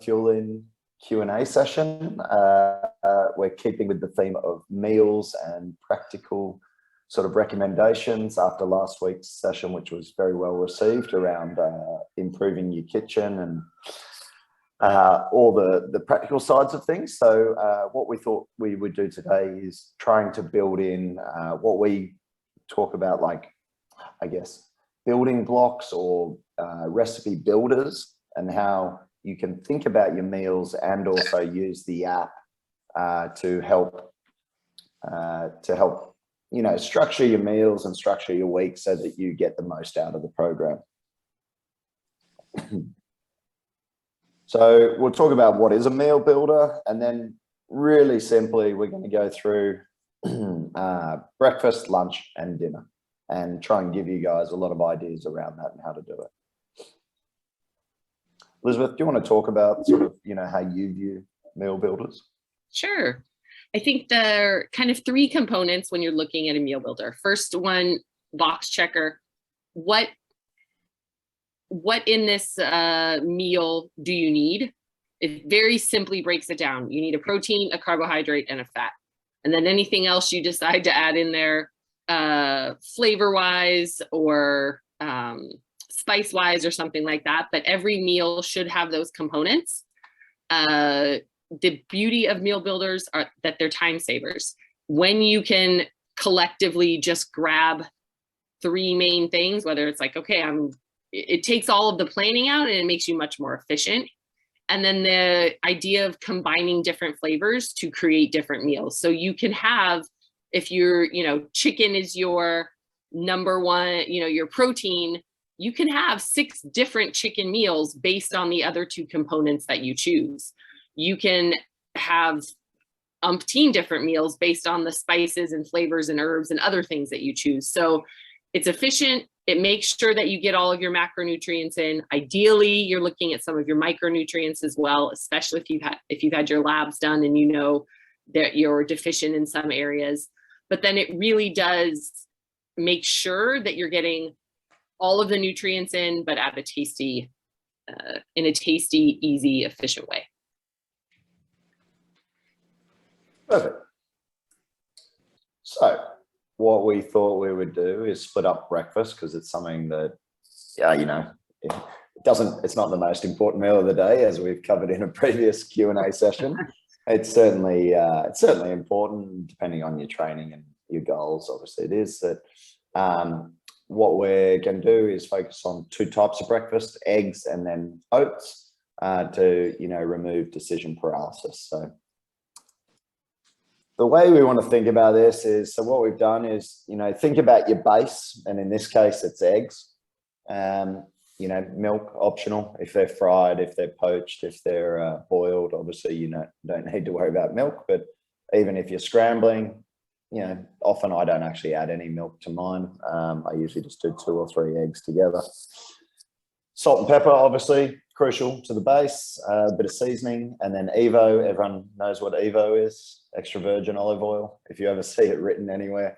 Fuelin Q&A session. We're keeping with the theme of meals and practical sort of recommendations after last week's session, which was very well received around improving your kitchen and all the practical sides of things. So what we thought we would do today is trying to build in what we talk about, like, I guess, building blocks or recipe builders, and how you can think about your meals and also use the app to help you know, structure your meals and structure your week so that you get the most out of the program. So we'll talk about what is a meal builder, and then really simply we're going to go through breakfast, lunch and dinner, and try and give you guys a lot of ideas around that and how to do it. Elizabeth, do you want to talk about sort of, you know, how you view meal builders? Sure. I think there are kind of three components when you're looking at a meal builder. First one, box checker. What in this meal do you need? It very simply breaks it down. You need a protein, a carbohydrate, and a fat. And then anything else you decide to add in there, flavor-wise or spice-wise or something like that. But every meal should have those components. The beauty of meal builders are that they're time savers. When you can collectively just grab three main things, whether it's like, okay, it takes all of the planning out and it makes you much more efficient. And then the idea of combining different flavors to create different meals. So you can have, if you're, you know, chicken is your number one, you know, your protein, you can have 6 different chicken meals based on the other 2 components that you choose. You can have umpteen different meals based on the spices and flavors and herbs and other things that you choose. So it's efficient. It makes sure that you get all of your macronutrients in. Ideally, you're looking at some of your micronutrients as well, especially if you've had your labs done and you know that you're deficient in some areas. But then it really does make sure that you're getting all of the nutrients in, but at a tasty, in a tasty, easy, efficient way. Perfect. So what we thought we would do is split up breakfast, because it's something that, yeah, you know, it's not the most important meal of the day, as we've covered in a previous Q&A session. It's certainly important depending on your training and your goals. Obviously it is that. What we're going to do is focus on 2 types of breakfast, eggs and then oats, to, you know, remove decision paralysis. So the way we want to think about this is, so what we've done is, you know, think about your base, and in this case it's eggs. You know, milk optional if they're fried, if they're poached, if they're boiled. Obviously, you know, don't need to worry about milk, but even if you're scrambling, you know, often I don't actually add any milk to mine. I usually just do 2 or 3 eggs together. Salt and pepper, obviously crucial to the base, a bit of seasoning, and then Evo. Everyone knows what Evo is, extra virgin olive oil. If you ever see it written anywhere,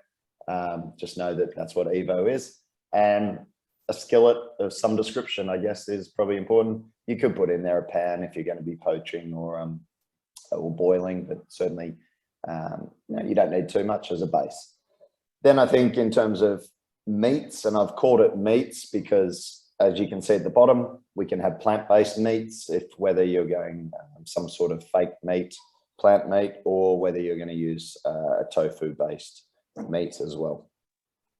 just know that that's what Evo is. And a skillet of some description, I guess, is probably important. You could put in there a pan if you're going to be poaching or boiling, but certainly you know, you don't need too much as a base. Then I think in terms of meats, and I've called it meats because, as you can see at the bottom, we can have plant-based meats, whether you're going some sort of fake meat, plant meat, or whether you're going to use a tofu-based meats as well.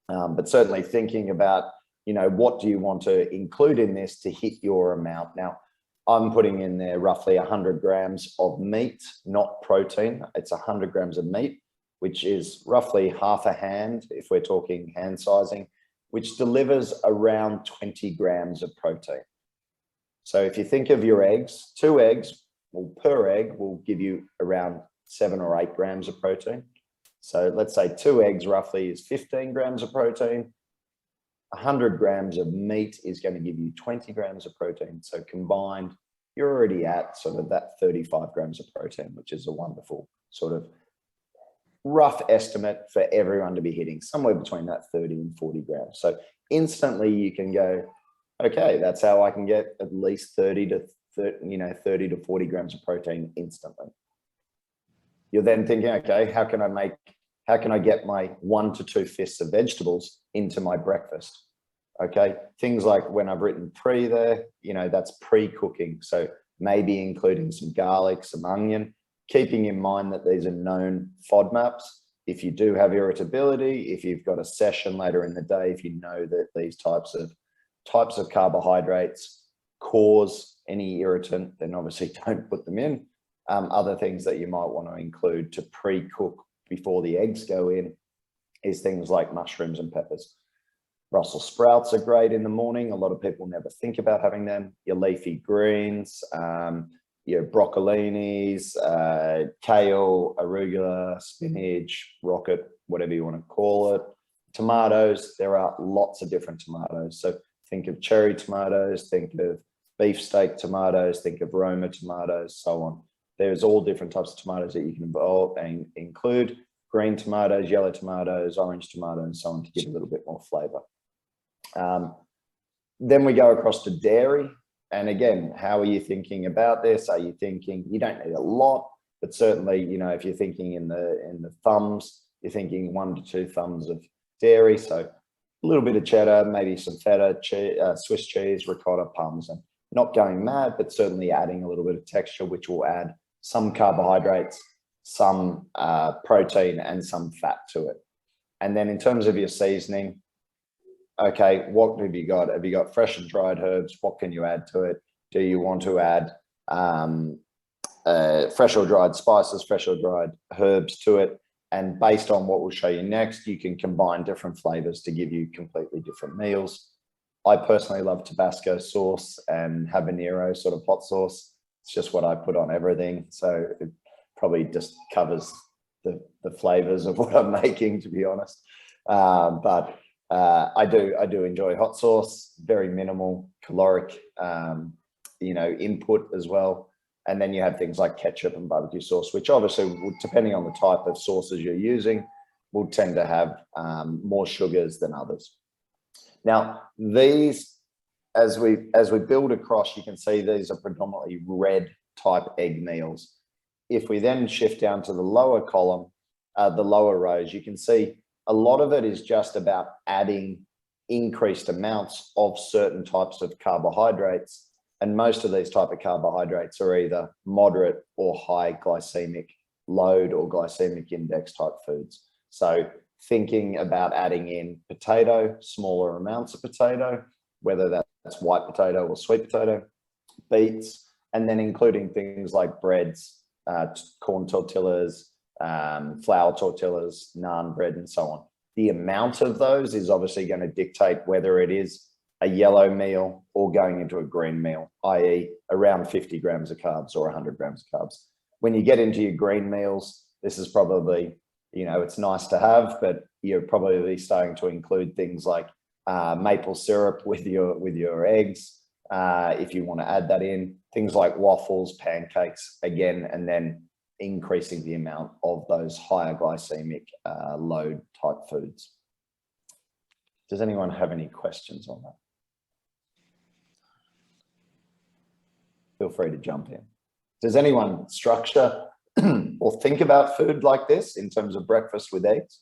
But certainly thinking about, you know, what do you want to include in this to hit your amount. Now, I'm putting in there roughly 100 grams of meat, not protein. It's 100 grams of meat, which is roughly half a hand, if we're talking hand sizing, which delivers around 20 grams of protein. So if you think of your eggs, 2 eggs, well, per egg will give you around 7 or 8 grams of protein. So let's say 2 eggs roughly is 15 grams of protein. 100 grams of meat is going to give you 20 grams of protein. So combined, you're already at sort of that 35 grams of protein, which is a wonderful sort of rough estimate for everyone to be hitting, somewhere between that 30 and 40 grams. So instantly you can go, okay, that's how I can get at least 30 to 30 to 40 grams of protein instantly. You're then thinking, okay, how can I get my 1 to 2 fists of vegetables into my breakfast? Okay, things like when I've written pre there, that's pre-cooking. So maybe including some garlic, some onion, keeping in mind that these are known FODMAPs. If you do have irritability, if you've got a session later in the day, if you know that these types of carbohydrates cause any irritant, then obviously don't put them in. Other things that you might want to include to pre-cook before the eggs go in is things like mushrooms and peppers. Brussels sprouts are great in the morning. A lot of people never think about having them. Your leafy greens, your broccolinis, kale, arugula, spinach, rocket, whatever you want to call it. Tomatoes, there are lots of different tomatoes. So think of cherry tomatoes, think of beefsteak tomatoes, think of Roma tomatoes, so on. There's all different types of tomatoes that you can involve and include. Green tomatoes, yellow tomatoes, orange tomatoes, and so on to give a little bit more flavor. Then we go across to dairy. And again, how are you thinking about this? Are you thinking you don't need a lot, but certainly, if you're thinking in the thumbs, you're thinking 1 to 2 thumbs of dairy. So a little bit of cheddar, maybe some feta, Swiss cheese, ricotta, parmesan. Not going mad, but certainly adding a little bit of texture, which will add some carbohydrates, some protein, and some fat to it. And then in terms of your seasoning, okay, what have you got? Have you got fresh and dried herbs? What can you add to it? Do you want to add fresh or dried spices, fresh or dried herbs to it? And based on what we'll show you next, you can combine different flavors to give you completely different meals. I personally love Tabasco sauce and habanero sort of hot sauce. It's just what I put on everything. So it probably just covers the flavors of what I'm making, to be honest. But I do enjoy hot sauce, very minimal caloric, input as well. And then you have things like ketchup and barbecue sauce, which obviously, depending on the type of sauces you're using, will tend to have more sugars than others. Now, these, as we build across, you can see these are predominantly red type egg meals. If we then shift down to the lower column, the lower rows, you can see a lot of it is just about adding increased amounts of certain types of carbohydrates. And most of these type of carbohydrates are either moderate or high glycemic load or glycemic index type foods. So thinking about adding in potato, smaller amounts of potato, whether that's white potato or sweet potato, beets, and then including things like breads, corn tortillas, flour tortillas, naan bread, and so on. The amount of those is obviously going to dictate whether it is a yellow meal or going into a green meal, i.e. around 50 grams of carbs or 100 grams of carbs. When you get into your green meals, this is probably, it's nice to have, but you're probably starting to include things like maple syrup with your eggs, if you want to add that in, things like waffles, pancakes, again, and then increasing the amount of those higher glycemic load type foods. Does anyone have any questions on that? Feel free to jump in. Does anyone structure or think about food like this in terms of breakfast with eggs?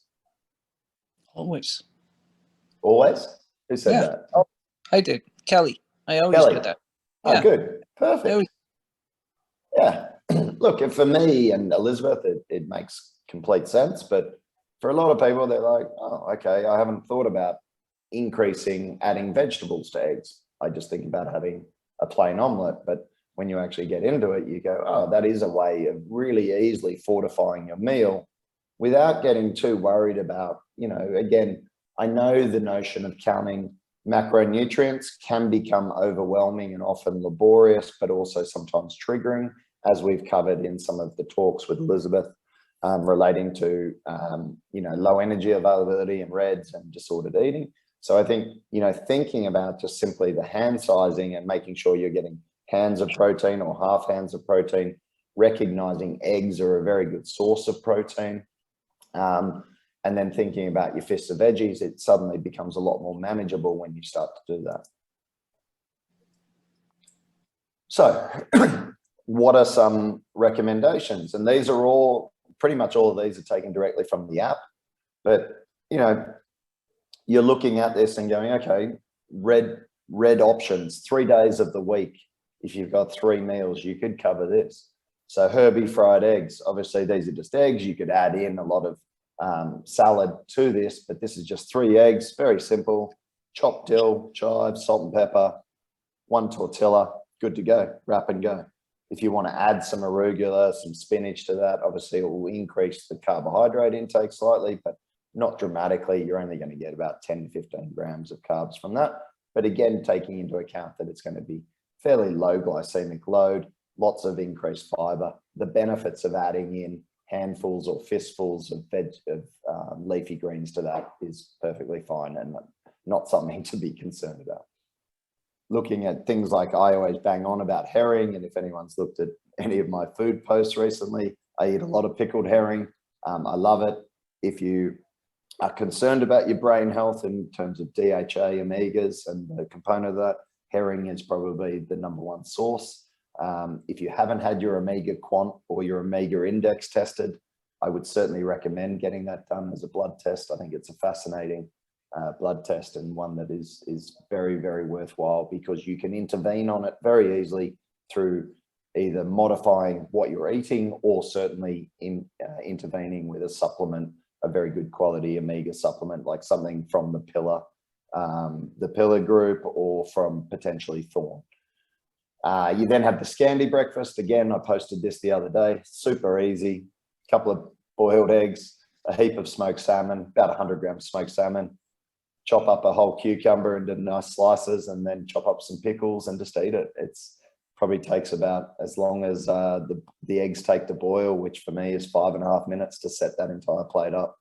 Always. Always? Who said that? Oh, I did. Kelly. I always Kelly. do that. Oh, Yeah. good. Perfect. Yeah. Look, and for me and Elizabeth, it makes complete sense. But for a lot of people, they're like, oh, okay, I haven't thought about adding vegetables to eggs. I just think about having a plain omelette. But when you actually get into it, you go, oh, that is a way of really easily fortifying your meal without getting too worried about, again, I know the notion of counting macronutrients can become overwhelming and often laborious, but also sometimes triggering, as we've covered in some of the talks with Elizabeth relating to, low energy availability and REDS and disordered eating. So I think, thinking about just simply the hand sizing and making sure you're getting hands of protein or half hands of protein, recognizing eggs are a very good source of protein. And then thinking about your fists of veggies, it suddenly becomes a lot more manageable when you start to do that. So what are some recommendations? And these are all, pretty much all of these are taken directly from the app. But, you know, you're looking at this and going, okay, red options, 3 days of the week. If you've got 3 meals, you could cover this. So Herbie fried eggs, obviously these are just eggs. You could add in a lot of salad to this, but this is just 3 eggs, very simple. Chopped dill, chives, salt and pepper, 1 tortilla, good to go, wrap and go. If you want to add some arugula, some spinach to that, obviously it will increase the carbohydrate intake slightly, but not dramatically. You're only going to get about 10 to 15 grams of carbs from that. But again, taking into account that it's going to be fairly low glycemic load, lots of increased fiber. The benefits of adding in handfuls or fistfuls of leafy greens to that is perfectly fine and not something to be concerned about. Looking at things like, I always bang on about herring, and if anyone's looked at any of my food posts recently, I eat a lot of pickled herring. I love it. If you are concerned about your brain health in terms of DHA, omegas, and the component of that, herring is probably the #1 source. If you haven't had your omega quant or your omega index tested, I would certainly recommend getting that done as a blood test. I think it's a fascinating blood test, and one that is very, very worthwhile, because you can intervene on it very easily through either modifying what you're eating or certainly intervening with a supplement, a very good quality omega supplement, like something from the pillar group or from potentially Thorn. You then have the Scandi breakfast. Again, I posted this the other day, super easy, couple of boiled eggs, a heap of smoked salmon, about 100 grams smoked salmon, chop up a whole cucumber into nice slices, and then chop up some pickles and just eat it. It's probably takes about as long as the eggs take to boil, which for me is 5.5 minutes to set that entire plate up.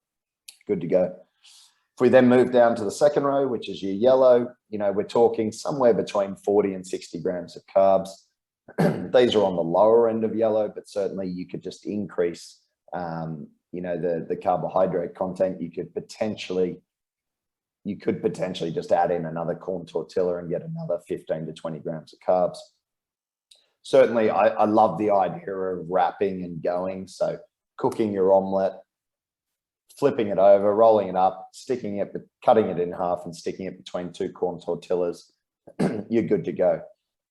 Good to go. If we then move down to the second row, which is your yellow, you know, we're talking somewhere between 40 and 60 grams of carbs. These are on the lower end of yellow, but certainly you could just increase, you know, the carbohydrate content. You could potentially just add in another corn tortilla and get another 15 to 20 grams of carbs. Certainly, I love the idea of wrapping and going. So cooking your omelet, flipping it over, rolling it up, sticking it, cutting it in half and sticking it between 2 corn tortillas, you're good to go.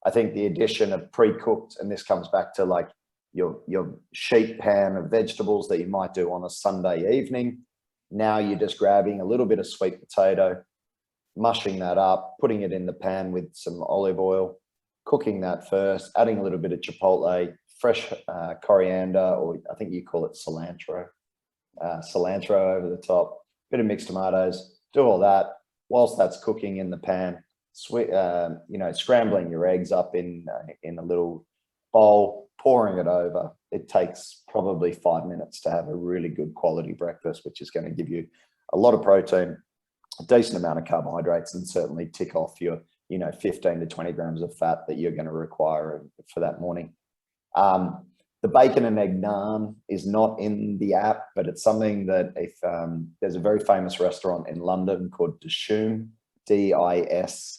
I think the addition of pre-cooked, and this comes back to like your sheet pan of vegetables that you might do on a Sunday evening. Now you're just grabbing a little bit of sweet potato, mushing that up, putting it in the pan with some olive oil, cooking that first, adding a little bit of chipotle, fresh coriander, or I think you call it cilantro. Cilantro over the top, bit of mixed tomatoes, do all that whilst that's cooking in the pan. Sweet, you know, scrambling your eggs up in a little bowl, pouring it over. It takes probably 5 minutes to have a really good quality breakfast, which is going to give you a lot of protein, a decent amount of carbohydrates, and certainly tick off your, you know, 15 to 20 grams of fat that you're going to require for that morning. The bacon and egg naan is not in the app, but it's something that if there's a very famous restaurant in London called Dishoom, Dishoon,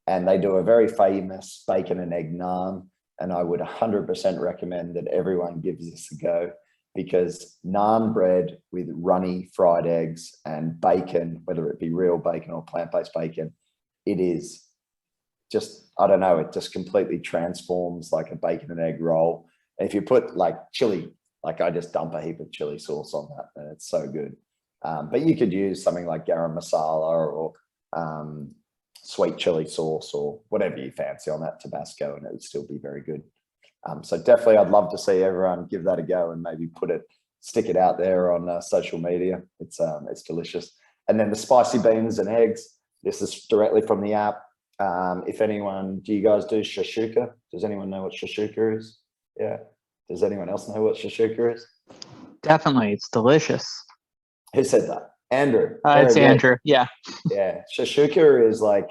and they do a very famous bacon and egg naan. And I would 100% recommend that everyone gives this a go, because naan bread with runny fried eggs and bacon, whether it be real bacon or plant-based bacon, it is just, I don't know, it just completely transforms like a bacon and egg roll. And if you put like chili, like I just dump a heap of chili sauce on that, and it's so good. But you could use something like garam masala or sweet chili sauce or whatever you fancy on that, Tabasco, and it would still be very good. So definitely I'd love to see everyone give that a go and maybe stick it out there on social media. It's delicious. And then the spicy beans and eggs, this is directly from the app. If anyone, do you guys do shashuka? Does anyone know what shashuka is? Yeah. Does anyone else know what shashuka is? Definitely, it's delicious. Who said that? Andrew. It's Andrew. Yeah. Yeah. Shashuka is like,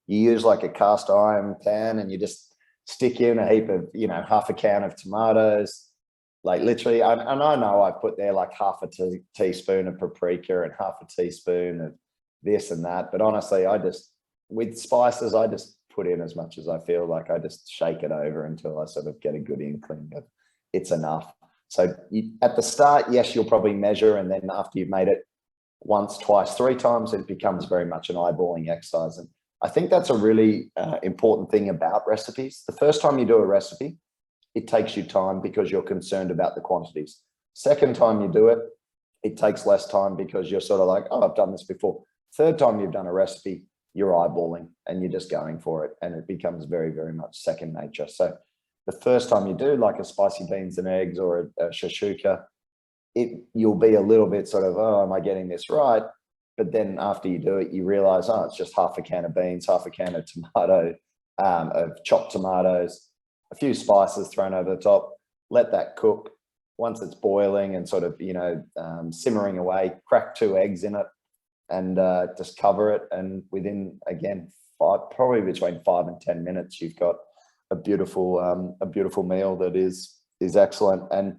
you use like a cast iron pan and you just stick in a heap of, you know, half a can of tomatoes, like literally, and I know I put there like half a teaspoon of paprika and half a teaspoon of this and that, but honestly, with spices, I just put in as much as I feel like. I just shake it over until I sort of get a good inkling of it's enough. So at the start, yes, you'll probably measure, and then after you've made it once, twice, three times, it becomes very much an eyeballing exercise. And I think that's a really important thing about recipes. The first time you do a recipe, it takes you time because you're concerned about the quantities. Second time you do it, it takes less time because you're sort of like, oh, I've done this before. Third time you've done a recipe, you're eyeballing and you're just going for it. And it becomes very, very much second nature. So the first time you do like a spicy beans and eggs or a shashuka, you'll be a little bit sort of, oh, am I getting this right? But then after you do it, you realize, oh, it's just half a can of beans, half a can of tomato, of chopped tomatoes, a few spices thrown over the top, let that cook. Once it's boiling and sort of, simmering away, crack 2 eggs in it and just cover it. And within, again, probably between 5 and 10 minutes, you've got a beautiful meal that is excellent. And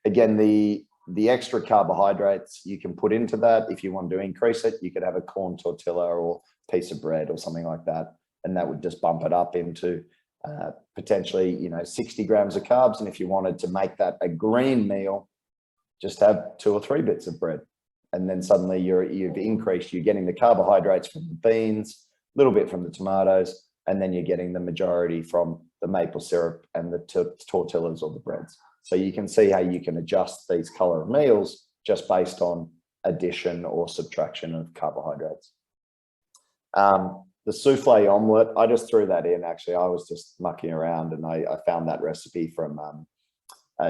again, the extra carbohydrates you can put into that, if you want to increase it, you could have a corn tortilla or piece of bread or something like that, and that would just bump it up into potentially 60 grams of carbs. And if you wanted to make that a green meal, just have 2 or 3 bits of bread, and then suddenly you've increased. You're getting the carbohydrates from the beans, a little bit from the tomatoes, and then you're getting the majority from the maple syrup and the tortillas or the breads. So you can see how you can adjust these color of meals just based on addition or subtraction of carbohydrates. The souffle omelette, I just threw that in. Actually, I was just mucking around and I found that recipe from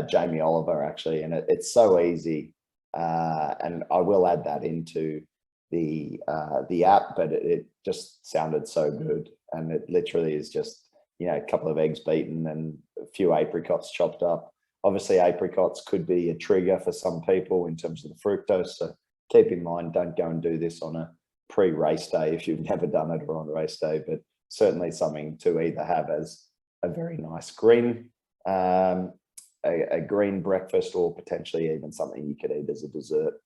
Jamie Oliver, actually, and it's so easy. And I will add that into the app, but it just sounded so good. And it literally is just, a couple of eggs beaten and a few apricots chopped up. Obviously, apricots could be a trigger for some people in terms of the fructose. So keep in mind, don't go and do this on a pre-race day if you've never done it, or on race day, but certainly something to either have as a very nice green, a green breakfast, or potentially even something you could eat as a dessert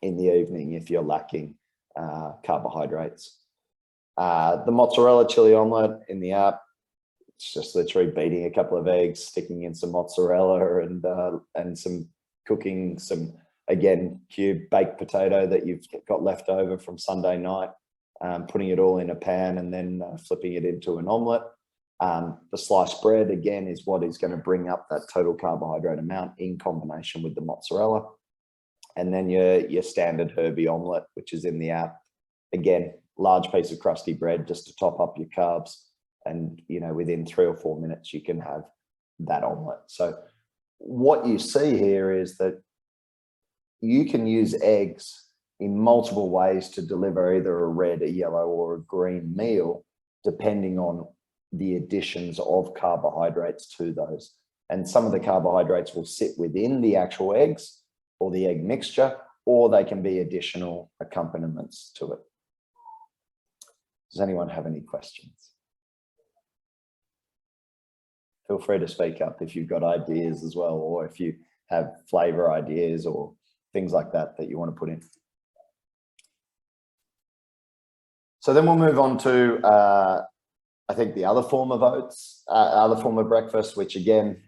in the evening if you're lacking carbohydrates. The mozzarella chili omelette in the app, it's just literally beating a couple of eggs, sticking in some mozzarella and some cooking some, again, cube baked potato that you've got left over from Sunday night, putting it all in a pan and then flipping it into an omelette. The sliced bread, again, is what is going to bring up that total carbohydrate amount in combination with the mozzarella. And then your standard Herbie omelette, which is in the app. Again, large piece of crusty bread just to top up your carbs. And, within 3 or 4 minutes, you can have that omelette. So what you see here is that you can use eggs in multiple ways to deliver either a red, a yellow, or a green meal, depending on the additions of carbohydrates to those. And some of the carbohydrates will sit within the actual eggs or the egg mixture, or they can be additional accompaniments to it. Does anyone have any questions? Feel free to speak up if you've got ideas as well, or if you have flavor ideas or things like that you want to put in. So then we'll move on to, I think, the other form of oats, other form of breakfast, which again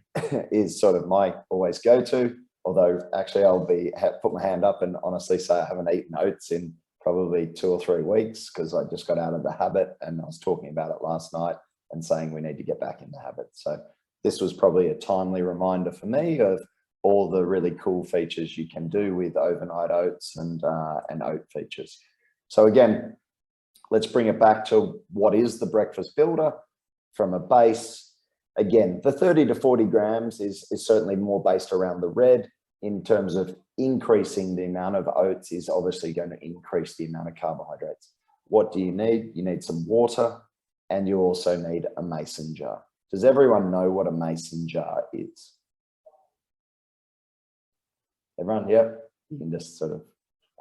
is sort of my always go-to. Although actually I'll put my hand up and honestly say I haven't eaten oats in probably 2 or 3 weeks, because I just got out of the habit, and I was talking about it last night and saying we need to get back in the habit. So this was probably a timely reminder for me of all the really cool features you can do with overnight oats and oat features. So again, let's bring it back to what is the breakfast builder from a base. Again, the 30 to 40 grams is certainly more based around the red. In terms of increasing the amount of oats is obviously going to increase the amount of carbohydrates. What do you need? You need some water, and you also need a mason jar. Does everyone know what a mason jar is? Everyone? Yep. You can just sort of,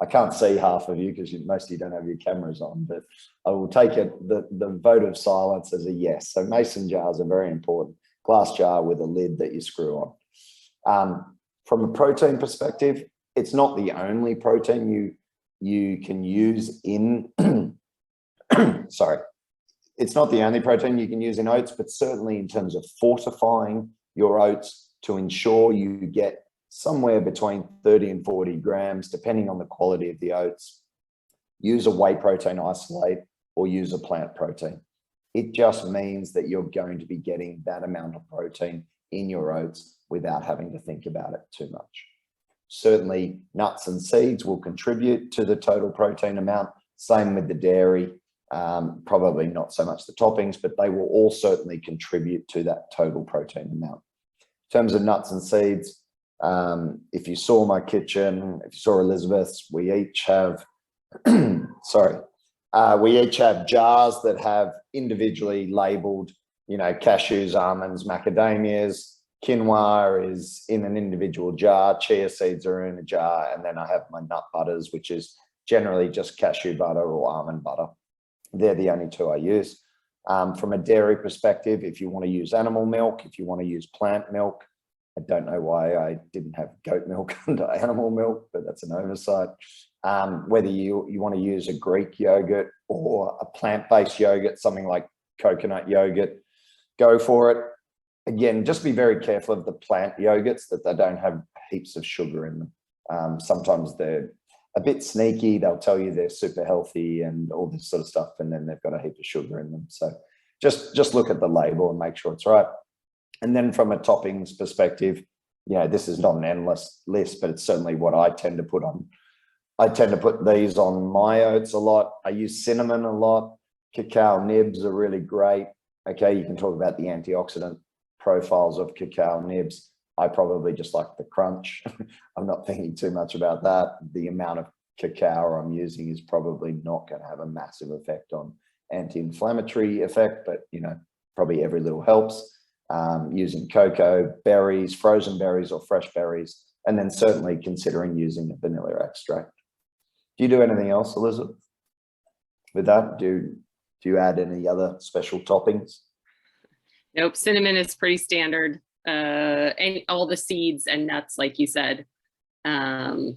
I can't see half of you because most of you don't have your cameras on, but I will take it, the vote of silence as a yes. So mason jars are very important. Glass jar with a lid that you screw on. From a protein perspective, it's not the only protein you can use in, sorry, it's not the only protein you can use in oats, but certainly in terms of fortifying your oats to ensure you get somewhere between 30 and 40 grams, depending on the quality of the oats. Use a whey protein isolate or use a plant protein. It just means that you're going to be getting that amount of protein in your oats without having to think about it too much. Certainly, nuts and seeds will contribute to the total protein amount. Same with the dairy. Probably not so much the toppings, but they will all certainly contribute to that total protein amount. In terms of nuts and seeds, if you saw my kitchen, if you saw Elizabeth's, we each have, we each have jars that have individually labeled, you know, cashews, almonds, macadamias. Quinoa is in an individual jar, chia seeds are in a jar, and then I have my nut butters, which is generally just cashew butter or almond butter. They're the only two I use. From a dairy perspective, if you want to use animal milk, if you want to use plant milk, I don't know why I didn't have goat milk under animal milk, but that's an oversight. Whether you want to use a Greek yogurt or a plant-based yogurt, something like coconut yogurt, go for it. Again, just be very careful of the plant yogurts, that they don't have heaps of sugar in them. Sometimes they're a bit sneaky. They'll tell you they're super healthy and all this sort of stuff, and then they've got a heap of sugar in them. So just look at the label and make sure it's right. And then from a toppings perspective, you know, this is not an endless list, but it's certainly what I tend to put on. I tend to put these on my oats a lot. I use cinnamon a lot. Cacao nibs are really great. Okay, you can talk about the antioxidant profiles of cacao nibs. I probably just like the crunch. I'm not thinking too much about that. The amount of cacao I'm using is probably not going to have a massive effect on anti-inflammatory effect, but you know, probably every little helps. Using cocoa, berries, frozen berries or fresh berries, and then certainly considering using a vanilla extract. Do you do anything else, Elizabeth, with that? Do you add any other special toppings? Nope, cinnamon is pretty standard. And all the seeds and nuts, like you said. Cacao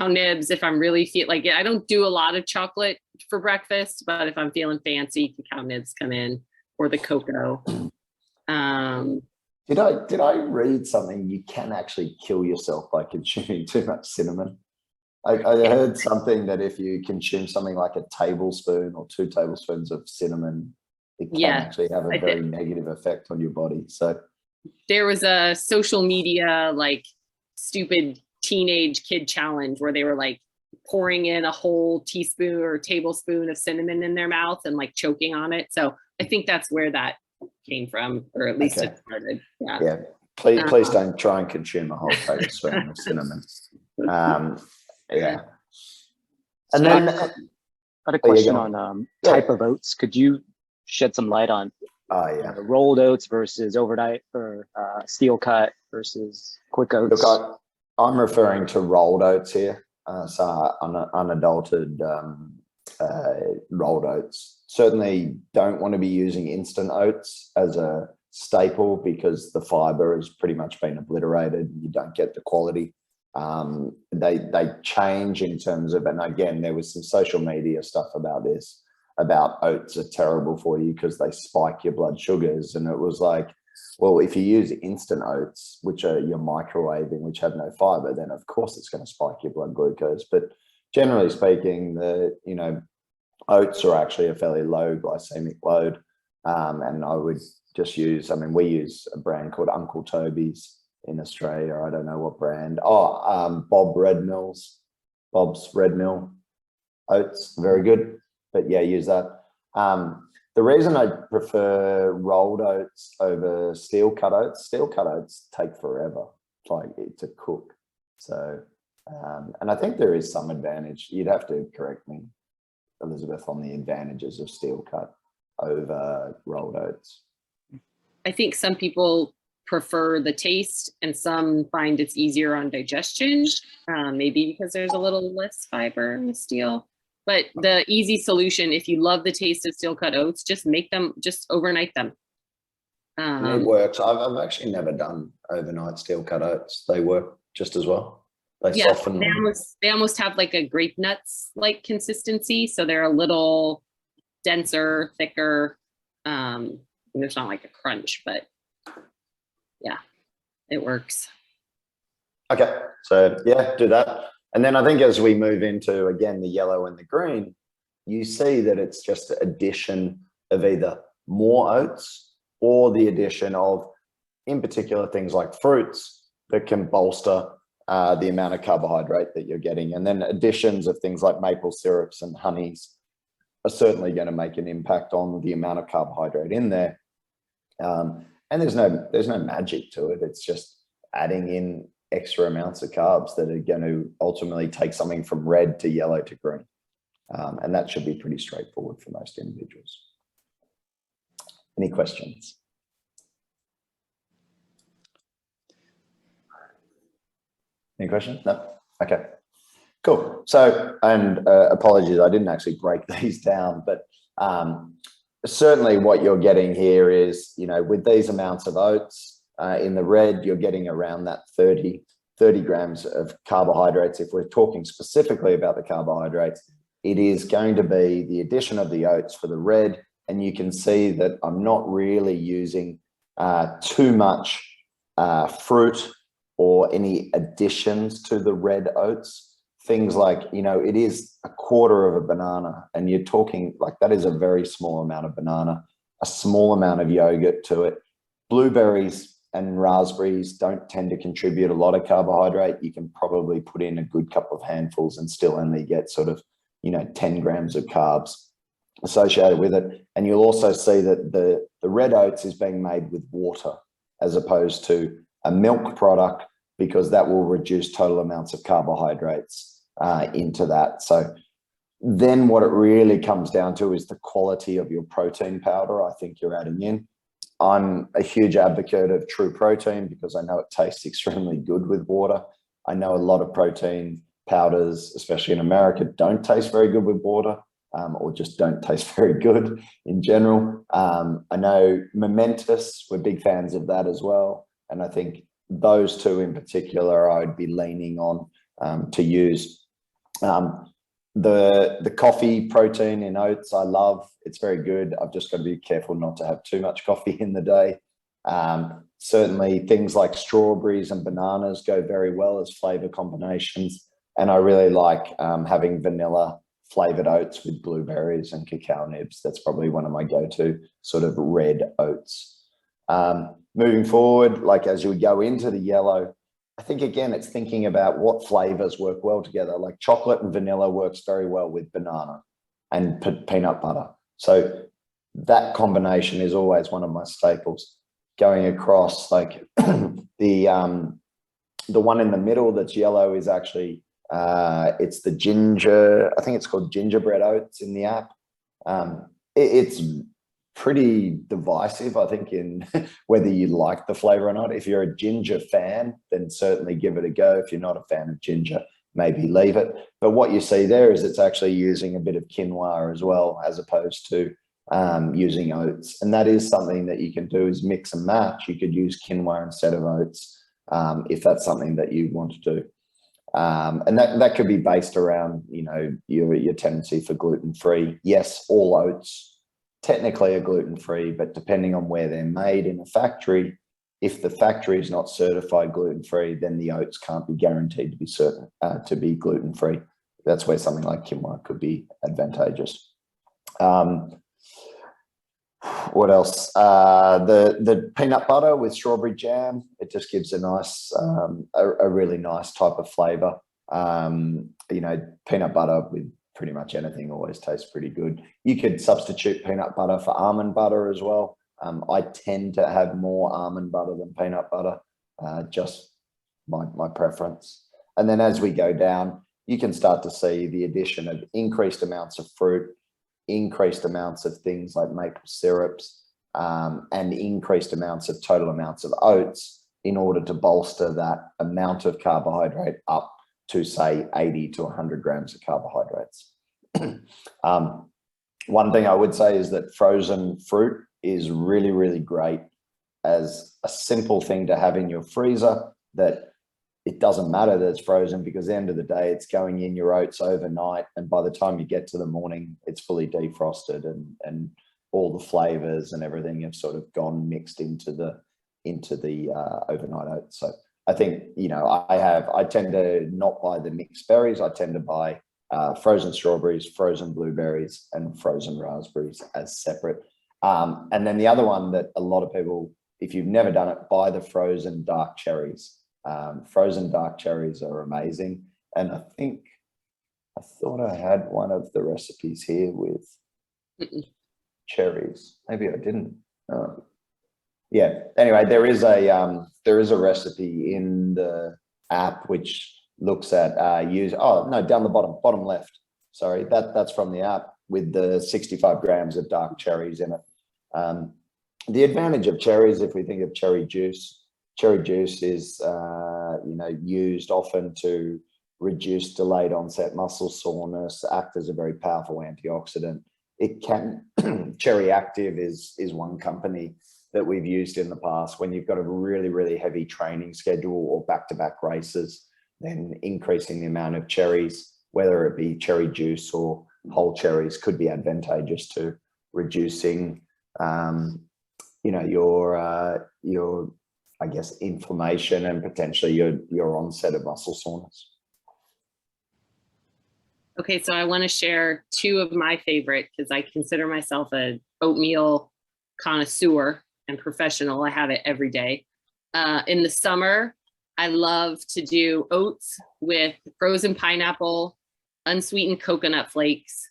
nibs, if I'm really feel like it. I don't do a lot of chocolate for breakfast, but if I'm feeling fancy, cacao nibs come in, or the cocoa. Did I read something? You can actually kill yourself by consuming too much cinnamon. I heard something that if you consume something like a tablespoon or 2 tablespoons of cinnamon, it can actually have a very negative effect on your body. So there was a social media like stupid teenage kid challenge where they were like pouring in a whole teaspoon or tablespoon of cinnamon in their mouth and like choking on it. So I think that's where that came from, or at least it started. Yeah. Please don't try and consume a whole tablespoon of cinnamon. Yeah. And so then I had a question on type of oats. Could you shed some light on rolled oats versus overnight, or steel cut versus quick oats? Look, I'm referring to rolled oats here. So unadulterated rolled oats. Certainly don't want to be using instant oats as a staple, because the fiber has pretty much been obliterated. You don't get the quality. They change in terms of, and again, there was some social media stuff about this, about oats are terrible for you because they spike your blood sugars. And it was like, well, if you use instant oats, which are your microwaving, which have no fiber, then of course it's going to spike your blood glucose. But generally speaking, oats are actually a fairly low glycemic load. And I would just use, we use a brand called Uncle Toby's in Australia. I don't know what brand. Bob's Red Mill oats, very good. But yeah, use that. The reason I prefer rolled oats over steel cut oats take forever, to cook. So, and I think there is some advantage. You'd have to correct me, Elizabeth, on the advantages of steel cut over rolled oats. I think some people prefer the taste and some find it's easier on digestion, maybe because there's a little less fiber in the steel. But the easy solution, if you love the taste of steel cut oats, just overnight them. It works. I've actually never done overnight steel cut oats. They work just as well. They soften them. They almost have like a grape nuts like consistency. So they're a little denser, thicker. There's not like a crunch, but yeah, it works. Okay, so yeah, do that. And then I think as we move into, again, the yellow and the green, you see that it's just addition of either more oats or the addition of, in particular, things like fruits that can bolster the amount of carbohydrate that you're getting. And then additions of things like maple syrups and honeys are certainly going to make an impact on the amount of carbohydrate in there. And there's no magic to it. It's just adding in extra amounts of carbs that are going to ultimately take something from red to yellow to green. And that should be pretty straightforward for most individuals. Any questions? Any questions? No? Okay, cool. So, and apologies, I didn't actually break these down, but certainly what you're getting here is, you know, with these amounts of oats in the red, you're getting around that 30 grams of carbohydrates. If we're talking specifically about the carbohydrates, it is going to be the addition of the oats for the red. And you can see that I'm not really using too much fruit or any additions to the red oats. Things like, you know, it is a quarter of a banana, and you're talking like that is a very small amount of banana, a small amount of yogurt to it. Blueberries and raspberries don't tend to contribute a lot of carbohydrate. You can probably put in a good couple of handfuls and still only get sort of, you know, 10 grams of carbs associated with it. And you'll also see that the red oats is being made with water as opposed to a milk product, because that will reduce total amounts of carbohydrates into that. So then what it really comes down to is the quality of your protein powder I think you're adding in. I'm a huge advocate of true protein because I know it tastes extremely good with water. I know a lot of protein powders, especially in America, don't taste very good with water, or just don't taste very good in general. I know Momentous, we're big fans of that as well. And I think those two in particular, I'd be leaning on to use. The coffee protein in oats, I love. It's very good. I've just got to be careful not to have too much coffee in the day. Certainly things like strawberries and bananas go very well as flavor combinations. And I really like having vanilla flavored oats with blueberries and cacao nibs. That's probably one of my go-to sort of red oats. Moving forward, like as you go into the yellow, I think again, it's thinking about what flavors work well together. Like chocolate and vanilla works very well with banana and peanut butter. So that combination is always one of my staples. Going across, like the one in the middle that's yellow is actually it's the ginger. I think it's called gingerbread oats in the app. It's pretty divisive, I think, in whether you like the flavor or not. If you're a ginger fan, then certainly give it a go. If you're not a fan of ginger, maybe leave it. But what you see there is it's actually using a bit of quinoa as well, as opposed to using oats. And that is something that you can do, is mix and match. You could use quinoa instead of oats if that's something that you want to do. And that could be based around, you know, your tendency for gluten-free. Yes, all oats technically are gluten-free, but depending on where they're made in a factory, if the factory is not certified gluten-free, then the oats can't be guaranteed to be certain to be gluten-free. That's where something like quinoa could be advantageous. What else? The peanut butter with strawberry jam, it just gives a nice, a really nice type of flavor. You know, peanut butter with pretty much anything always tastes pretty good. You could substitute peanut butter for almond butter as well. I tend to have more almond butter than peanut butter, just my preference. And then as we go down, you can start to see the addition of increased amounts of fruit, increased amounts of things like maple syrups, and increased amounts of total amounts of oats in order to bolster that amount of carbohydrate up to say 80 to 100 grams of carbohydrates. One thing I would say is that frozen fruit is really, really great as a simple thing to have in your freezer that it doesn't matter that it's frozen, because at the end of the day, it's going in your oats overnight. And by the time you get to the morning, it's fully defrosted, and all the flavors and everything have sort of gone mixed into the overnight oats. So I think, you know, I tend to not buy the mixed berries. I tend to buy frozen strawberries, frozen blueberries, and frozen raspberries as separate. And then the other one that a lot of people, if you've never done it, buy the frozen dark cherries. Frozen dark cherries are amazing. And I thought I had one of the recipes here with cherries. Maybe I didn't. Yeah. Anyway, there is a recipe in the app which looks at down the bottom left. Sorry, that's from the app, with the 65 grams of dark cherries in it. The advantage of cherries, if we think of cherry juice is used often to reduce delayed onset muscle soreness, act as a very powerful antioxidant. It can Cherry Active is one company that we've used in the past. When you've got a really, really heavy training schedule or back-to-back races, then increasing the amount of cherries, whether it be cherry juice or whole cherries, could be advantageous to reducing your I guess inflammation and potentially your onset of muscle soreness. Okay, so I want to share two of my favorite, because I consider myself an oatmeal connoisseur and professional. I have it every day. In the summer, I love to do oats with frozen pineapple, unsweetened coconut flakes,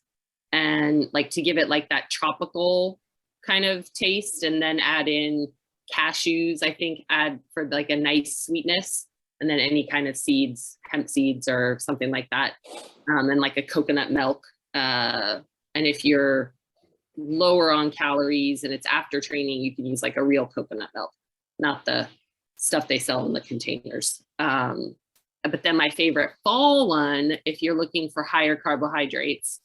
and like to give it like that tropical kind of taste, and then add in cashews, I think, add for like a nice sweetness, and then any kind of seeds, hemp seeds or something like that, and like a coconut milk. And if you're lower on calories and it's after training, you can use like a real coconut milk, not the stuff they sell in the containers. But then my favorite fall one, if you're looking for higher carbohydrates,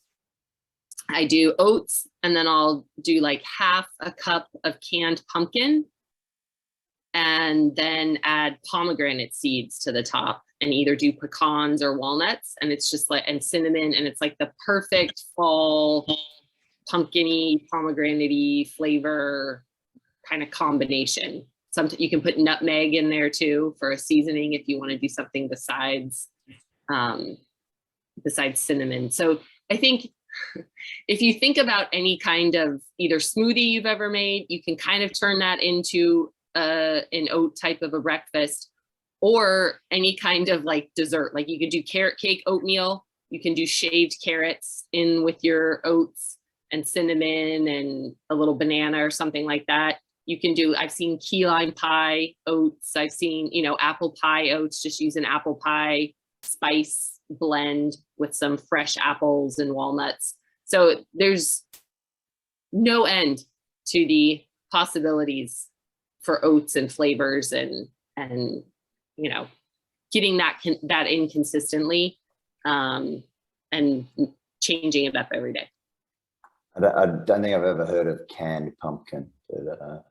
I do oats, and then I'll do like half a cup of canned pumpkin, and then add pomegranate seeds to the top, and either do pecans or walnuts. And it's just like, and cinnamon, and it's like the perfect fall pumpkin-y, pomegranate-y flavor kind of combination. You can put nutmeg in there too for a seasoning if you want to do something besides cinnamon. So I think if you think about any kind of either smoothie you've ever made, you can kind of turn that into an oat type of a breakfast, or any kind of like dessert. Like you could do carrot cake oatmeal. You can do shaved carrots in with your oats and cinnamon and a little banana or something like that. You can do, I've seen key lime pie oats. I've seen, apple pie oats, just use an apple pie spice blend with some fresh apples and walnuts. So there's no end to the possibilities for oats and flavors, and getting that in consistently, and changing it up every day. I don't think I've ever heard of canned pumpkin, but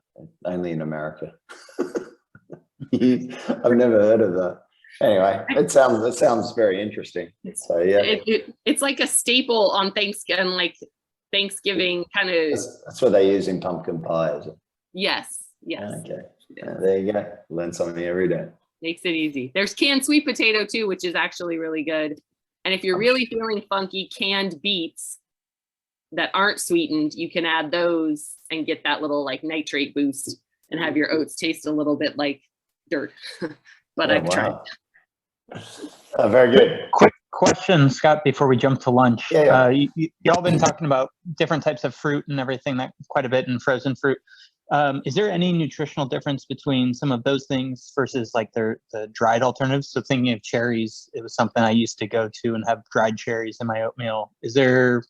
only in America. I've never heard of that. Anyway, it sounds very interesting. So yeah, it's like a staple on Thanksgiving kind of. That's what they use in pumpkin pie, is it? Yes. Okay. Yeah, there you go. Learn something every day. Makes it easy. There's canned sweet potato too, which is actually really good. And if you're really feeling funky, canned beets that aren't sweetened, you can add those and get that little like nitrate boost and have your oats taste a little bit like dirt. But I've tried. Very good. Quick question, Scott, before we jump to lunch. Yeah. Y'all been talking about different types of fruit and everything, that quite a bit, in frozen fruit. Is there any nutritional difference between some of those things versus like the dried alternatives? So thinking of cherries, it was something I used to go to and have dried cherries in my oatmeal. Is there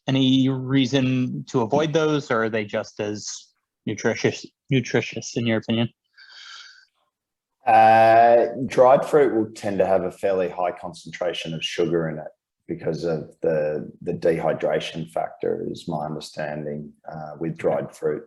any reason to avoid those, or are they just as nutritious in your opinion? Dried fruit will tend to have a fairly high concentration of sugar in it because of the dehydration factor, is my understanding, with dried fruit.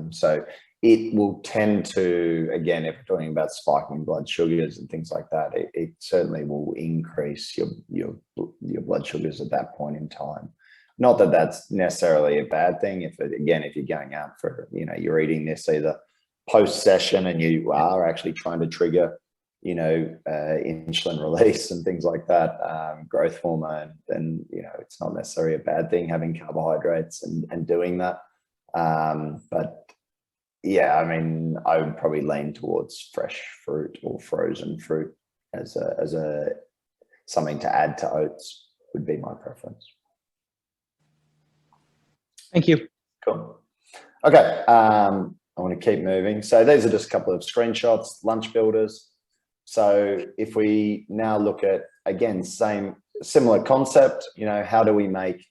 So it will tend to, again, if we're talking about spiking blood sugars and things like that, it certainly will increase your blood sugars at that point in time. Not that that's necessarily a bad thing. If you're going out for, you're eating this either post session and you are actually trying to trigger, insulin release and things like that, growth hormone, then, it's not necessarily a bad thing having carbohydrates and doing that. But yeah, I mean, I would probably lean towards fresh fruit or frozen fruit as something to add to oats would be my preference. Thank you. Cool. Okay. I want to keep moving. So these are just a couple of screenshots, lunch builders. So if we now look at, again, similar concept, how do we make,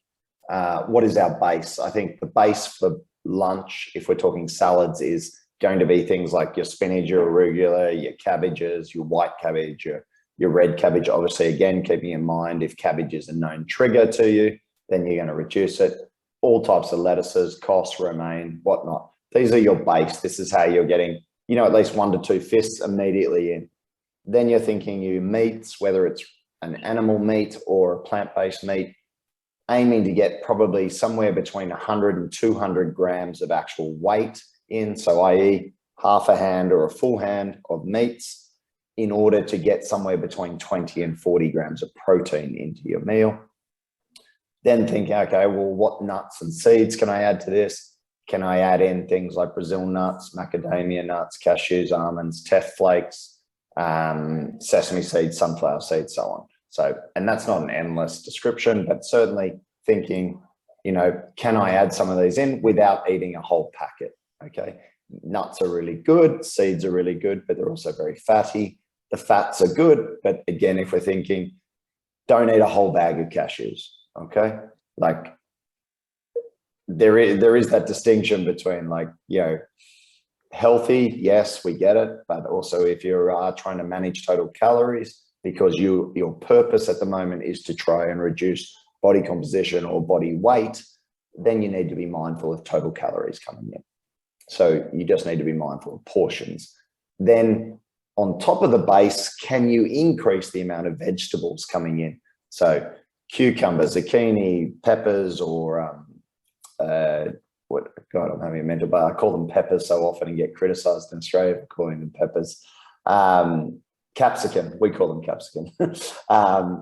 what is our base? I think the base for lunch, if we're talking salads, is going to be things like your spinach, your arugula, your cabbages, your white cabbage, your red cabbage. Obviously, again, keeping in mind if cabbage is a known trigger to you, then you're going to reduce it. All types of lettuces, cos, romaine, whatnot. These are your base. This is how you're getting, at least 1 to 2 fists immediately in. Then you're thinking your meats, whether it's an animal meat or a plant-based meat, aiming to get probably somewhere between 100 and 200 grams of actual weight in. So i.e. half a hand or a full hand of meats in order to get somewhere between 20 and 40 grams of protein into your meal. Then thinking, okay, well, what nuts and seeds can I add to this? Can I add in things like Brazil nuts, macadamia nuts, cashews, almonds, teff flakes, sesame seeds, sunflower seeds, so on. So, and that's not an endless description, but certainly thinking, can I add some of these in without eating a whole packet? Okay. Nuts are really good. Seeds are really good, but they're also very fatty. The fats are good. But again, if we're thinking, don't eat a whole bag of cashews. Okay. Like there is that distinction between healthy. Yes, we get it. But also if you are trying to manage total calories, because your purpose at the moment is to try and reduce body composition or body weight, then you need to be mindful of total calories coming in. So you just need to be mindful of portions. Then on top of the base, can you increase the amount of vegetables coming in? So cucumber, zucchini, peppers, or I'm having a mental bar. I call them peppers so often and get criticized in Australia for calling them peppers. Capsicum, we call them capsicum.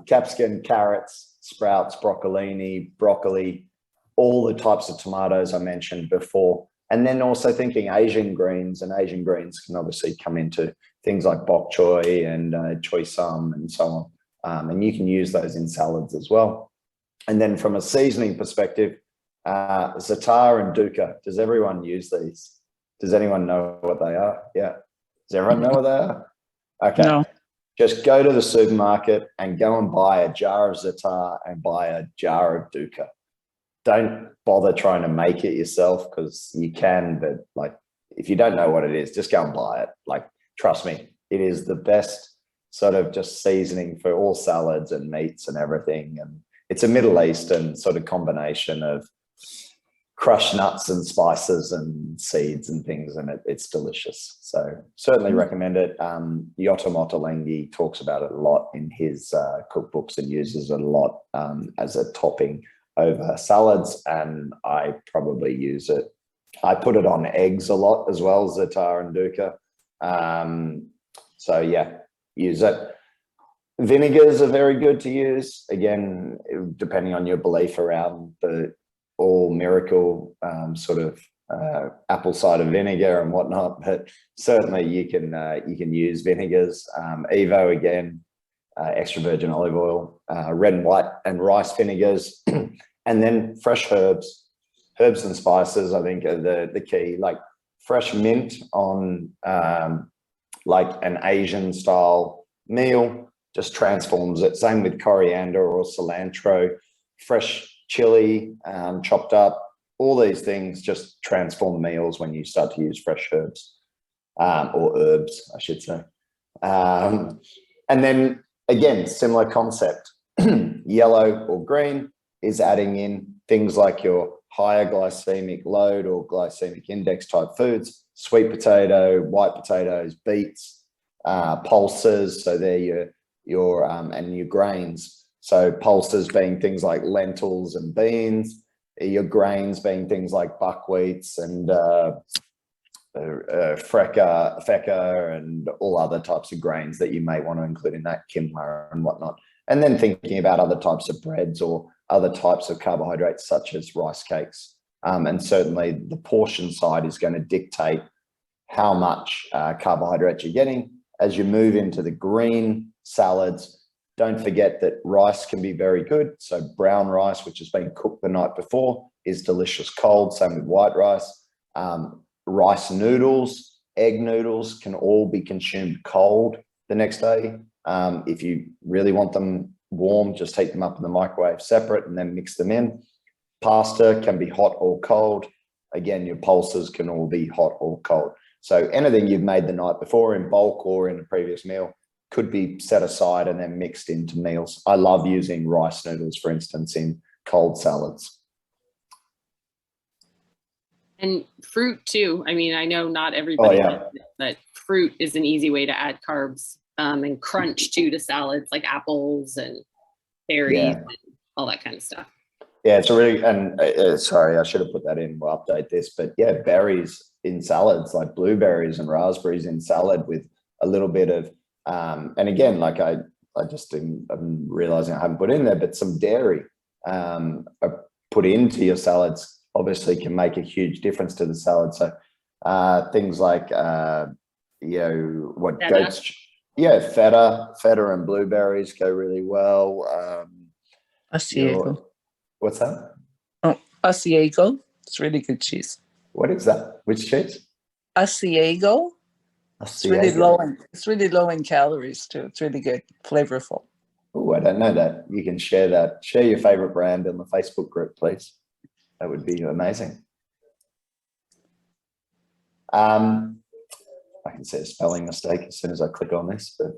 Capsicum, carrots, sprouts, broccolini, broccoli, all the types of tomatoes I mentioned before. And then also thinking Asian greens, and Asian greens can obviously come into things like bok choy and choy sum and so on. And you can use those in salads as well. And then from a seasoning perspective, za'atar and dukkha. Does everyone use these? Does anyone know what they are? Yeah. Does everyone know what they are? Okay. No. Just go to the supermarket and go and buy a jar of za'atar and buy a jar of dukkha. Don't bother trying to make it yourself, because you can, but if you don't know what it is, just go and buy it. Trust me, it is the best sort of just seasoning for all salads and meats and everything. And it's a Middle Eastern sort of combination of crushed nuts and spices and seeds and things, and it's delicious. So certainly recommend it. Yotam Ottolenghi talks about it a lot in his cookbooks and uses it a lot as a topping over salads, and I probably use it. I put it on eggs a lot as well, za'atar and dukkha. So yeah, use it. Vinegars are very good to use. Again, depending on your belief around the all miracle sort of apple cider vinegar and whatnot, but certainly you can use vinegars. Evo again, extra virgin olive oil, red and white and rice vinegars, and then fresh herbs and spices. I think are the key. Like fresh mint on like an Asian style meal just transforms it. Same with coriander or cilantro, fresh chili chopped up. All these things just transform meals when you start to use fresh herbs or herbs, I should say. And then again, similar concept, yellow or green is adding in things like your higher glycemic load or glycemic index type foods. sweet potato, white potatoes, beets, pulses. So they're and your grains. So pulses being things like lentils and beans, your grains being things like buckwheats and feka and all other types of grains that you may want to include in that, quinoa and whatnot. And then thinking about other types of breads or other types of carbohydrates such as rice cakes. And certainly the portion side is going to dictate how much carbohydrate you're getting. As you move into the green salads, don't forget that rice can be very good. So brown rice, which has been cooked the night before, is delicious cold. Same with white rice. Rice noodles, egg noodles can all be consumed cold the next day. If you really want them warm, just heat them up in the microwave separate and then mix them in. Pasta can be hot or cold. Again, your pulses can all be hot or cold. So anything you've made the night before in bulk or in a previous meal could be set aside and then mixed into meals. I love using rice noodles, for instance, in cold salads. And fruit too. I mean, I know not everybody does it, but fruit is an easy way to add carbs and crunch too to salads, like apples and berries and all that kind of stuff. Yeah, it's a really, and sorry, I should have put that in. We'll update this, but yeah, berries in salads, like blueberries and raspberries in salad with a little bit of, and again, like I just didn't, I'm realizing I haven't put in there, but some dairy put into your salads obviously can make a huge difference to the salad. So things like, you know, what feta. goats, feta and blueberries go really well. Asiago. What's that? Oh, Asiago. It's really good cheese. What is that? Which cheese? Asiago. It's really low in calories too. It's really good, flavorful. Oh, I don't know that. You can share that. Share your favorite brand in the Facebook group, please. That would be amazing. I can see a spelling mistake as soon as I click on this. But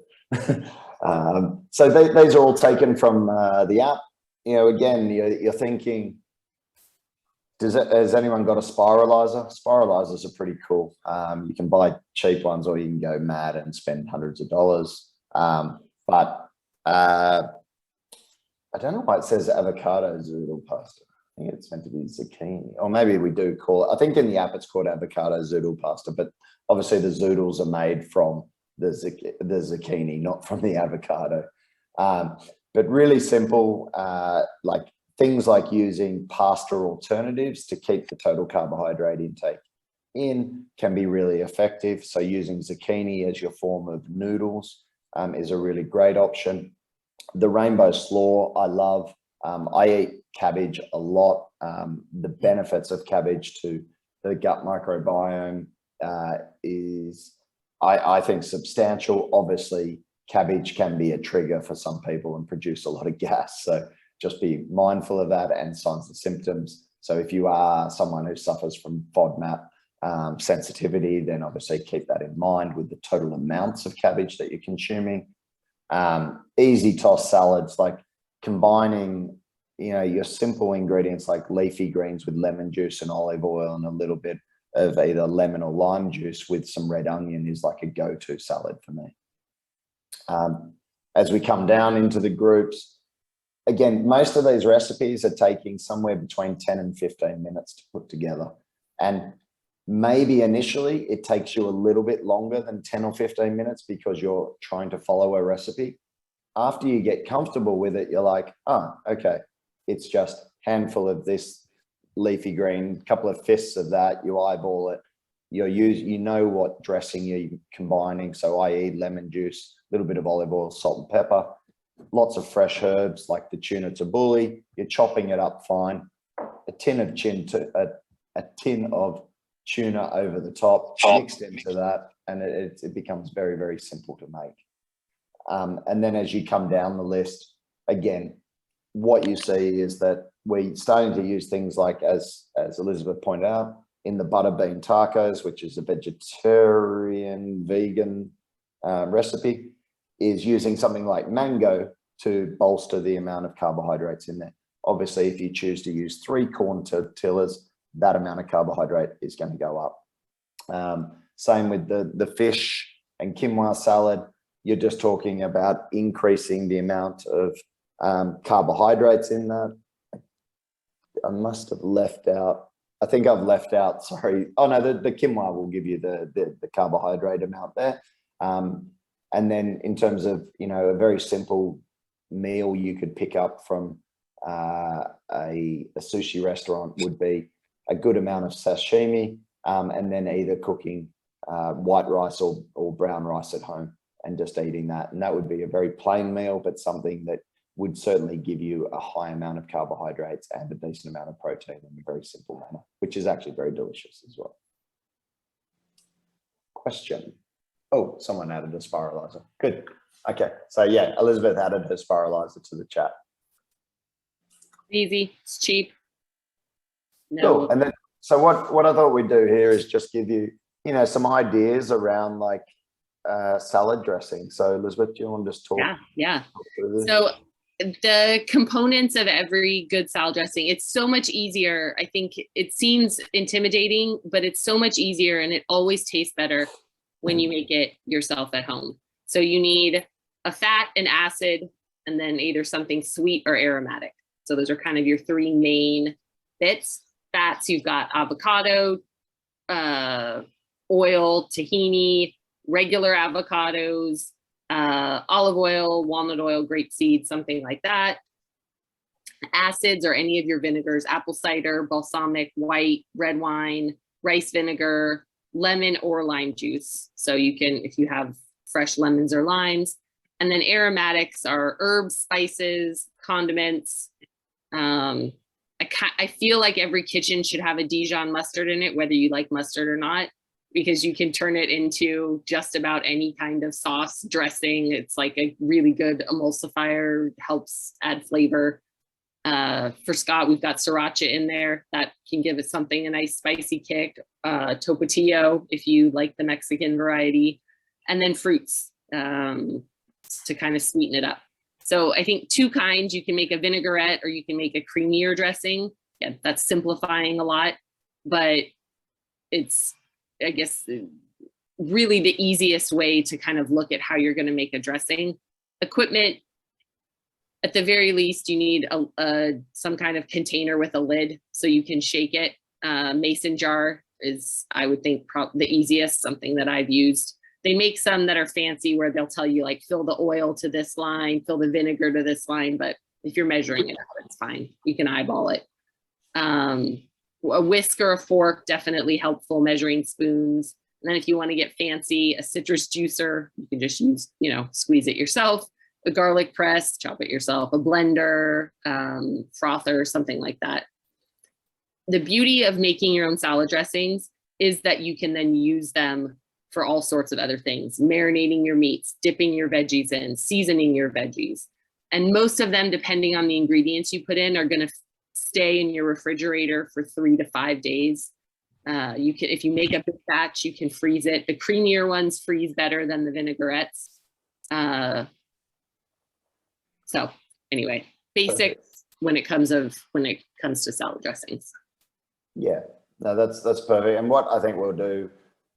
so these are all taken from the app. You know, again, you're thinking, has anyone got a spiralizer? Spiralizers are pretty cool. You can buy cheap ones or you can go mad and spend hundreds of dollars. But I don't know why it says avocado zoodle pasta. I think it's meant to be zucchini, or maybe we do call it, I think in the app it's called avocado zoodle pasta, but obviously the zoodles are made from the zucchini, not from the avocado. But really simple, like things like using pasta alternatives to keep the total carbohydrate intake in can be really effective. So using zucchini as your form of noodles is a really great option. The rainbow slaw, I love. I eat cabbage a lot. The benefits of cabbage to the gut microbiome is, I think, substantial. Obviously, cabbage can be a trigger for some people and produce a lot of gas. So just be mindful of that and signs and symptoms. So if you are someone who suffers from FODMAP sensitivity, then obviously keep that in mind with the total amounts of cabbage that you're consuming. Easy toss salads, like combining, you know, your simple ingredients like leafy greens with lemon juice and olive oil and a little bit of either lemon or lime juice with some red onion is like a go-to salad for me. As we come down into the groups, again, most of these recipes are taking somewhere between 10 and 15 minutes to put together. And maybe initially it takes you a little bit longer than 10 or 15 minutes because you're trying to follow a recipe. After you get comfortable with it, you're like, oh, okay, it's just a handful of this leafy green, couple of fists of that, you eyeball it, you know what dressing you're combining. So i.e. lemon juice, a little bit of olive oil, salt and pepper, lots of fresh herbs like the tuna tabbouleh, you're chopping it up fine, a tin of tuna over the top, mixed into that, and it becomes very, very simple to make. And then as you come down the list, again, what you see is that we're starting to use things like, as Elizabeth pointed out, in the butter bean tacos, which is a vegetarian, vegan recipe, is using something like mango to bolster the amount of carbohydrates in there. Obviously, if you choose to use 3 corn tortillas, that amount of carbohydrate is going to go up. Same with the fish and quinoa salad. You're just talking about increasing the amount of carbohydrates in that. I must have left out. I think I've left out. Sorry. Oh no, the quinoa will give you the carbohydrate amount there. And then in terms of, you know, a very simple meal you could pick up from a sushi restaurant would be a good amount of sashimi, and then either cooking white rice or brown rice at home and just eating that. And that would be a very plain meal, but something that would certainly give you a high amount of carbohydrates and a decent amount of protein in a very simple manner, which is actually very delicious as well. Question. Oh, someone added a spiralizer. Good. Okay. So yeah, Elizabeth added her spiralizer to the chat. Easy. It's cheap. No. Cool. And then, so what I thought we'd do here is just give you, you know, some ideas around like salad dressing. So Elizabeth, do you want to just talk? Yeah. So the components of every good salad dressing, it's so much easier. I think it seems intimidating, but it's so much easier and it always tastes better when you make it yourself at home. So you need a fat, an acid, and then either something sweet or aromatic. So those are kind of your three main bits. Fats, you've got avocado, oil, tahini, regular avocados, olive oil, walnut oil, grapeseed, something like that. Acids are any of your vinegars, apple cider, balsamic, white, red wine, rice vinegar, lemon or lime juice. So you can, if you have fresh lemons or limes. And then aromatics are herbs, spices, condiments. I feel like every kitchen should have a Dijon mustard in it, whether you like mustard or not, because you can turn it into just about any kind of sauce dressing. It's like a really good emulsifier, helps add flavor. For Scott, we've got sriracha in there that can give it something, a nice spicy kick. Topatillo, if you like the Mexican variety, and then fruits to kind of sweeten it up. So I think two kinds, you can make a vinaigrette or you can make a creamier dressing. Yeah, that's simplifying a lot, but it's, I guess, really the easiest way to kind of look at how you're going to make a dressing. Equipment, at the very least, you need some kind of container with a lid so you can shake it. Mason jar is, I would think, the easiest, something that I've used. They make some that are fancy where they'll tell you like fill the oil to this line, fill the vinegar to this line, but if you're measuring it out, it's fine. You can eyeball it. A whisk or a fork, definitely helpful, measuring spoons. And then if you want to get fancy, a citrus juicer, you can just use, you know, squeeze it yourself. A garlic press, chop it yourself. A blender, frother, something like that. The beauty of making your own salad dressings is that you can then use them for all sorts of other things, marinating your meats, dipping your veggies in, seasoning your veggies. And most of them, depending on the ingredients you put in, are going to stay in your refrigerator for 3 to 5 days. You can, if you make a big batch, you can freeze it. The creamier ones freeze better than the vinaigrettes. So anyway, basics when it comes to salad dressings. Yeah, no, that's perfect. And what I think we'll do,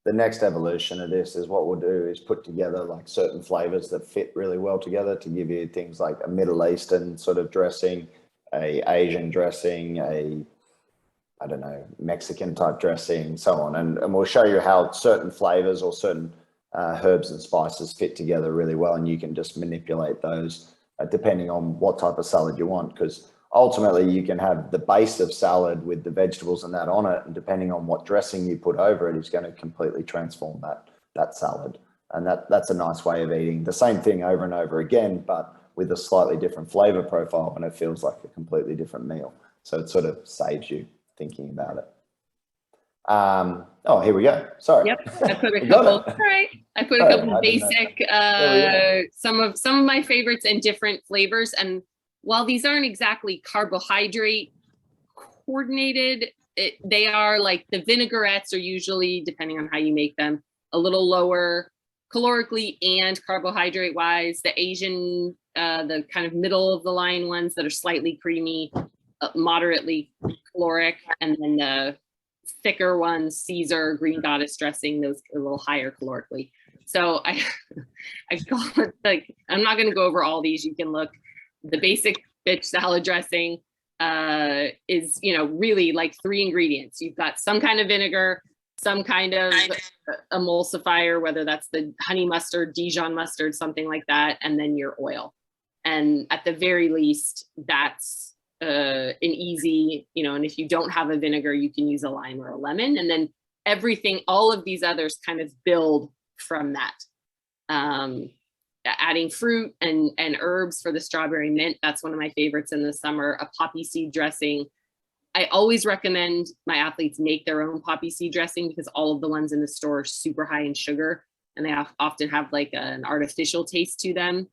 the next evolution of this is what we'll do is put together like certain flavors that fit really well together to give you things like a Middle Eastern sort of dressing, a Asian dressing, I don't know, Mexican type dressing, so on. And we'll show you how certain flavors or certain herbs and spices fit together really well. And you can just manipulate those depending on what type of salad you want, because ultimately you can have the base of salad with the vegetables and that on it, and depending on what dressing you put over it is going to completely transform that salad. And that's a nice way of eating the same thing over and over again, but with a slightly different flavor profile, and it feels like a completely different meal. So it sort of saves you thinking about it. Oh, here we go. Sorry. Yep, I put a couple. All right, I put a couple basic, some of my favorites and different flavors. And while these aren't exactly carbohydrate coordinated, they are like the vinaigrettes are usually, depending on how you make them, a little lower calorically and carbohydrate wise. The Asian, the kind of middle of the line ones that are slightly creamy, moderately caloric, and then the thicker ones, Caesar, green goddess dressing, those are a little higher calorically. So I call it, like, I'm not going to go over all these. You can look. The basic bitch salad dressing is, you know, really like 3 ingredients. You've got some kind of vinegar, some kind of emulsifier, whether that's the honey mustard, Dijon mustard, something like that, and then your oil. And at the very least, that's an easy, you know, and if you don't have a vinegar, you can use a lime or a lemon. And then everything, all of these others kind of build from that. Adding fruit and herbs for the strawberry mint, that's one of my favorites in the summer. A poppy seed dressing. I always recommend my athletes make their own poppy seed dressing because all of the ones in the store are super high in sugar and they often have like an artificial taste to them.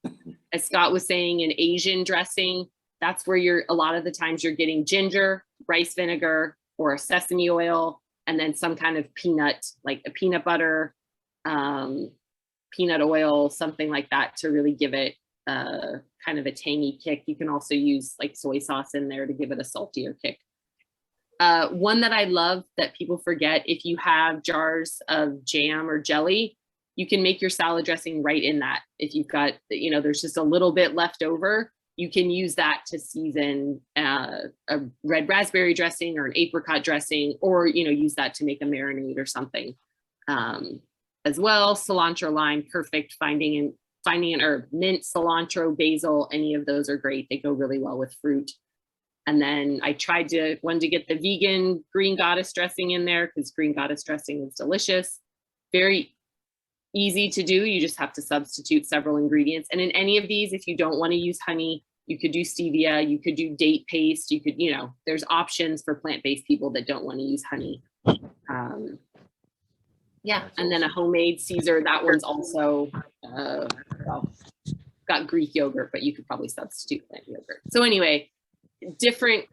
As Scott was saying, an Asian dressing, that's where a lot of the times you're getting ginger, rice vinegar, or sesame oil, and then some kind of peanut, like a peanut butter, peanut oil, something like that to really give it kind of a tangy kick. You can also use like soy sauce in there to give it a saltier kick. One that I love that people forget, if you have jars of jam or jelly, you can make your salad dressing right in that. If you've got, you know, there's just a little bit left over, you can use that to season a red raspberry dressing or an apricot dressing, or, you know, use that to make a marinade or something. As well, cilantro, lime, perfect. Finding an herb, mint, cilantro, basil, any of those are great. They go really well with fruit. And then I wanted to get the vegan green goddess dressing in there because green goddess dressing is delicious. Very easy to do. You just have to substitute several ingredients. And in any of these, if you don't want to use honey, you could do stevia, you could do date paste, you could, you know, there's options for plant-based people that don't want to use honey. Yeah, and then a homemade Caesar, that one's also got Greek yogurt, but you could probably substitute plant yogurt. So anyway, different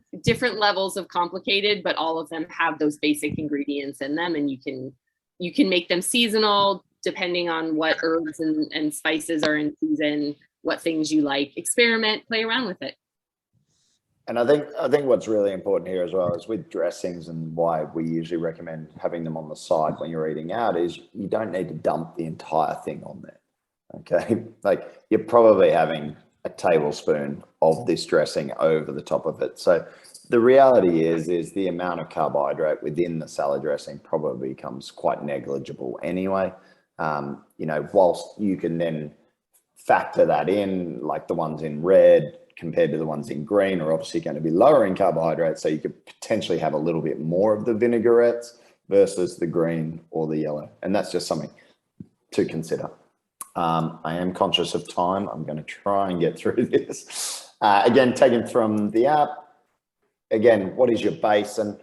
levels of complicated, but all of them have those basic ingredients in them, and you can make them seasonal depending on what herbs and spices are in season, what things you like. Experiment, play around with it. And I think what's really important here as well is with dressings, and why we usually recommend having them on the side when you're eating out, is you don't need to dump the entire thing on there. Okay, like you're probably having a tablespoon of this dressing over the top of it. So the reality is the amount of carbohydrate within the salad dressing probably becomes quite negligible anyway. You know, whilst you can then factor that in, like the ones in red compared to the ones in green are obviously going to be lower in carbohydrates. So you could potentially have a little bit more of the vinaigrettes versus the green or the yellow. And that's just something to consider. I am conscious of time. I'm going to try and get through this. Again, taken from the app. Again, what is your base? And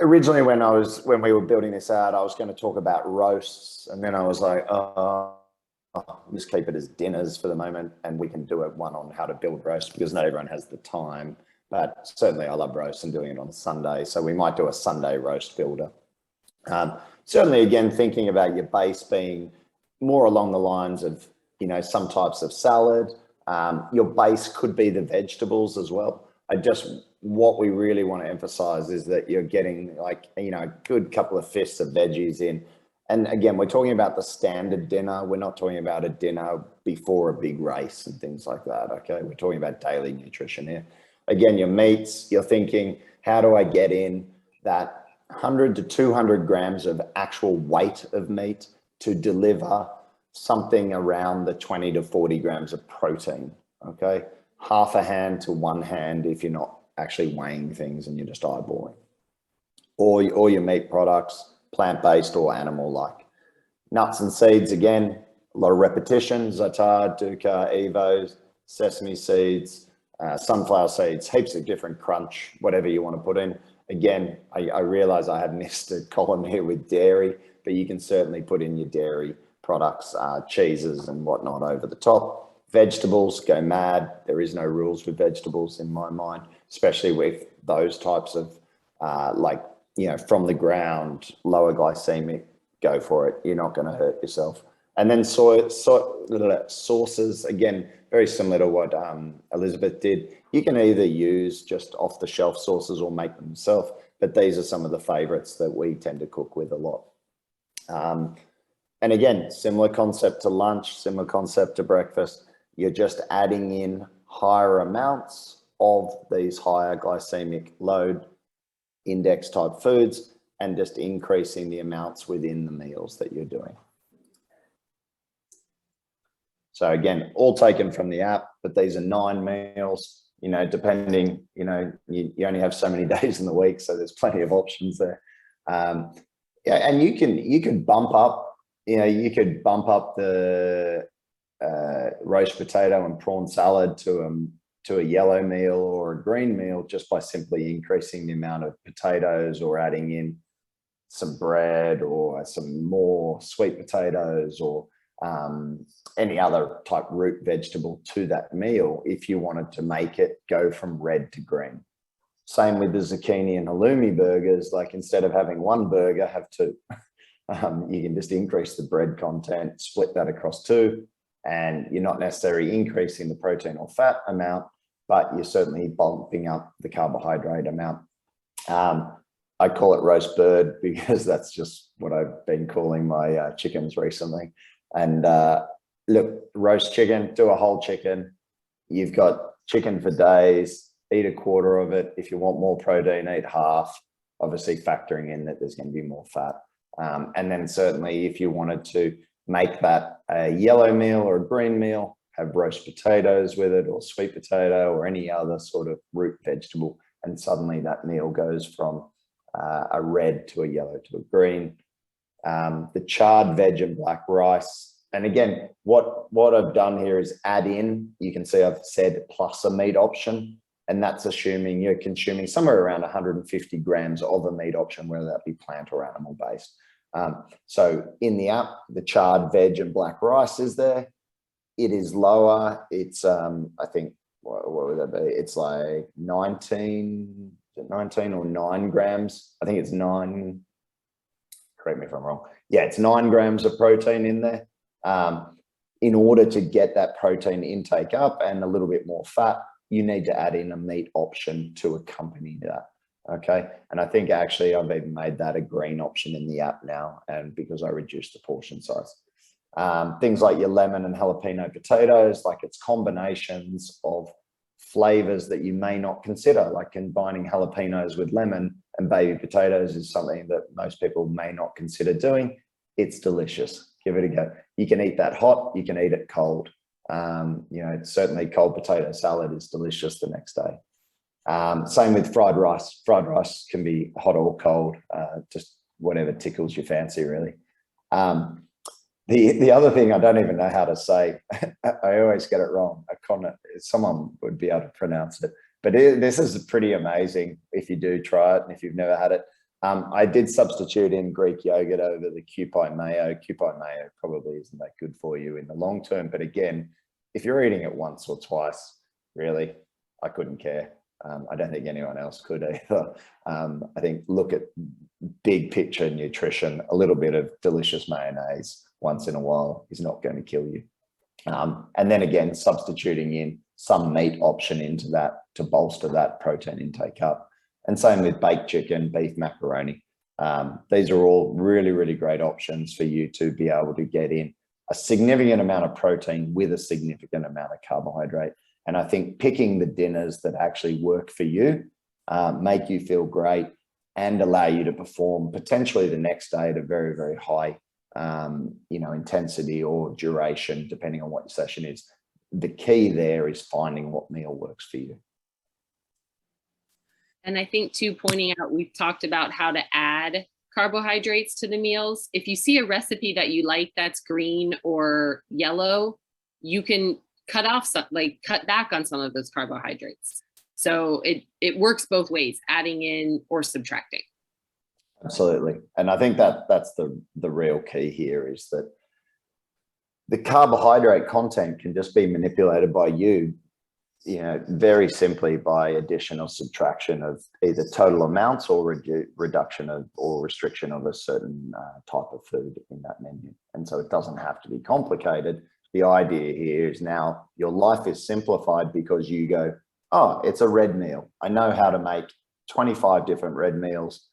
originally when we were building this out, I was going to talk about roasts. And then I was like, just keep it as dinners for the moment, and we can do one on how to build roast, because not everyone has the time. But certainly I love roast and doing it on Sunday. So we might do a Sunday roast builder. Certainly, again, thinking about your base being more along the lines of, you know, some types of salad. Your base could be the vegetables as well. What we really want to emphasize is that you're getting, like, you know, a good couple of fists of veggies in. And again, we're talking about the standard dinner. We're not talking about a dinner before a big race and things like that. Okay, we're talking about daily nutrition here. Again, your meats, you're thinking, how do I get in that 100 to 200 grams of actual weight of meat to deliver something around the 20 to 40 grams of protein? Okay, half a hand to one hand if you're not actually weighing things and you're just eyeballing. Or your meat products, plant-based or animal-like. Nuts and seeds, again, a lot of repetition: za'atar, dukkha, evos, sesame seeds, sunflower seeds, heaps of different crunch, whatever you want to put in. Again, I realize I have missed a column here with dairy, but you can certainly put in your dairy products, cheeses and whatnot over the top. Vegetables, go mad. There is no rules with vegetables in my mind, especially with those types of like, you know, from the ground, lower glycemic, go for it. You're not going to hurt yourself. And then sauces, again, very similar to what Elizabeth did. You can either use just off the shelf sauces or make them yourself. but these are some of the favorites that we tend to cook with a lot. And again, similar concept to lunch, similar concept to breakfast. You're just adding in higher amounts of these higher glycemic load index type foods and just increasing the amounts within the meals that you're doing. So again, all taken from the app, but these are 9 meals, you know, depending, you know, you only have so many days in the week, so there's plenty of options there. Yeah, and you can bump up, you know, you could bump up the roast potato and prawn salad to a yellow meal or a green meal just by simply increasing the amount of potatoes or adding in some bread or some more sweet potatoes or any other type root vegetable to that meal if you wanted to make it go from red to green. Same with the zucchini and halloumi burgers. Like instead of having 1 burger, have 2. You can just increase the bread content, split that across 2, and you're not necessarily increasing the protein or fat amount, but you're certainly bumping up the carbohydrate amount. I call it roast bird because that's just what I've been calling my chickens recently. And look, roast chicken, do a whole chicken. You've got chicken for days, eat a quarter of it. If you want more protein, eat half, obviously factoring in that there's going to be more fat. And then certainly if you wanted to make that a yellow meal or a green meal, have roast potatoes with it or sweet potato or any other sort of root vegetable. And suddenly that meal goes from a red to a yellow to a green. The charred veg and black rice. And again, what I've done here is add in, you can see I've said plus a meat option, and that's assuming you're consuming somewhere around 150 grams of a meat option, whether that be plant or animal based. So in the app, the charred veg and black rice is there. It is lower. It's, I think, what would that be? It's like 19 or 9 grams. I think it's 9, correct me if I'm wrong. Yeah, it's 9 grams of protein in there. In order to get that protein intake up and a little bit more fat, you need to add in a meat option to accompany that. Okay. And I think actually I've even made that a green option in the app now, and because I reduced the portion size. Things like your lemon and jalapeno potatoes, like it's combinations of flavors that you may not consider, like combining jalapenos with lemon and baby potatoes is something that most people may not consider doing. It's delicious. Give it a go. You can eat that hot, you can eat it cold. You know, certainly cold potato salad is delicious the next day. Same with fried rice. Fried rice can be hot or cold, just whatever tickles your fancy, really. The other thing I don't even know how to say, I always get it wrong. Someone would be able to pronounce it, but this is pretty amazing if you do try it and if you've never had it. I did substitute in Greek yogurt over the Kewpie mayo. Kewpie mayo probably isn't that good for you in the long term, but again, if you're eating it once or twice, really, I couldn't care. I don't think anyone else could either. I think look at big picture nutrition, a little bit of delicious mayonnaise once in a while is not going to kill you. And then again, substituting in some meat option into that to bolster that protein intake up. And same with baked chicken, beef macaroni. These are all really, really great options for you to be able to get in a significant amount of protein with a significant amount of carbohydrate. And I think picking the dinners that actually work for you, make you feel great and allow you to perform potentially the next day at a very, very high, you know, intensity or duration, depending on what your session is. The key there is finding what meal works for you. And I think too, pointing out, we've talked about how to add carbohydrates to the meals. If you see a recipe that you like that's green or yellow, you can cut back on some of those carbohydrates. So it works both ways, adding in or subtracting. Absolutely. And I think that's the real key here is that the carbohydrate content can just be manipulated by you, you know, very simply by addition or subtraction of either total amounts or reduction of or restriction of a certain type of food in that menu. And so it doesn't have to be complicated. The idea here is now your life is simplified because you go, oh, it's a red meal. I know how to make 25 different red meals.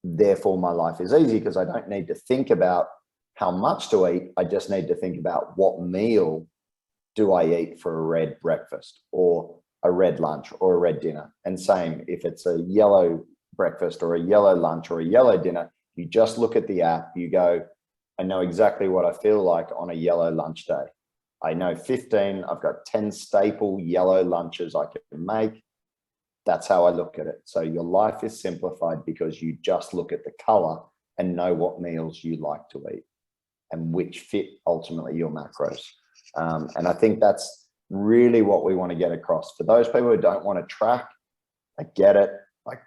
Therefore, my life is easy because I don't need to think about how much to eat. I just need to think about what meal do I eat for a red breakfast or a red lunch or a red dinner. And same, if it's a yellow breakfast or a yellow lunch or a yellow dinner, you just look at the app, you go, I know exactly what I feel like on a yellow lunch day. I know 15, I've got 10 staple yellow lunches I can make. That's how I look at it. So your life is simplified because you just look at the color and know what meals you like to eat and which fit ultimately your macros. And I think that's really what we want to get across. For those people who don't want to track, I get it. Like,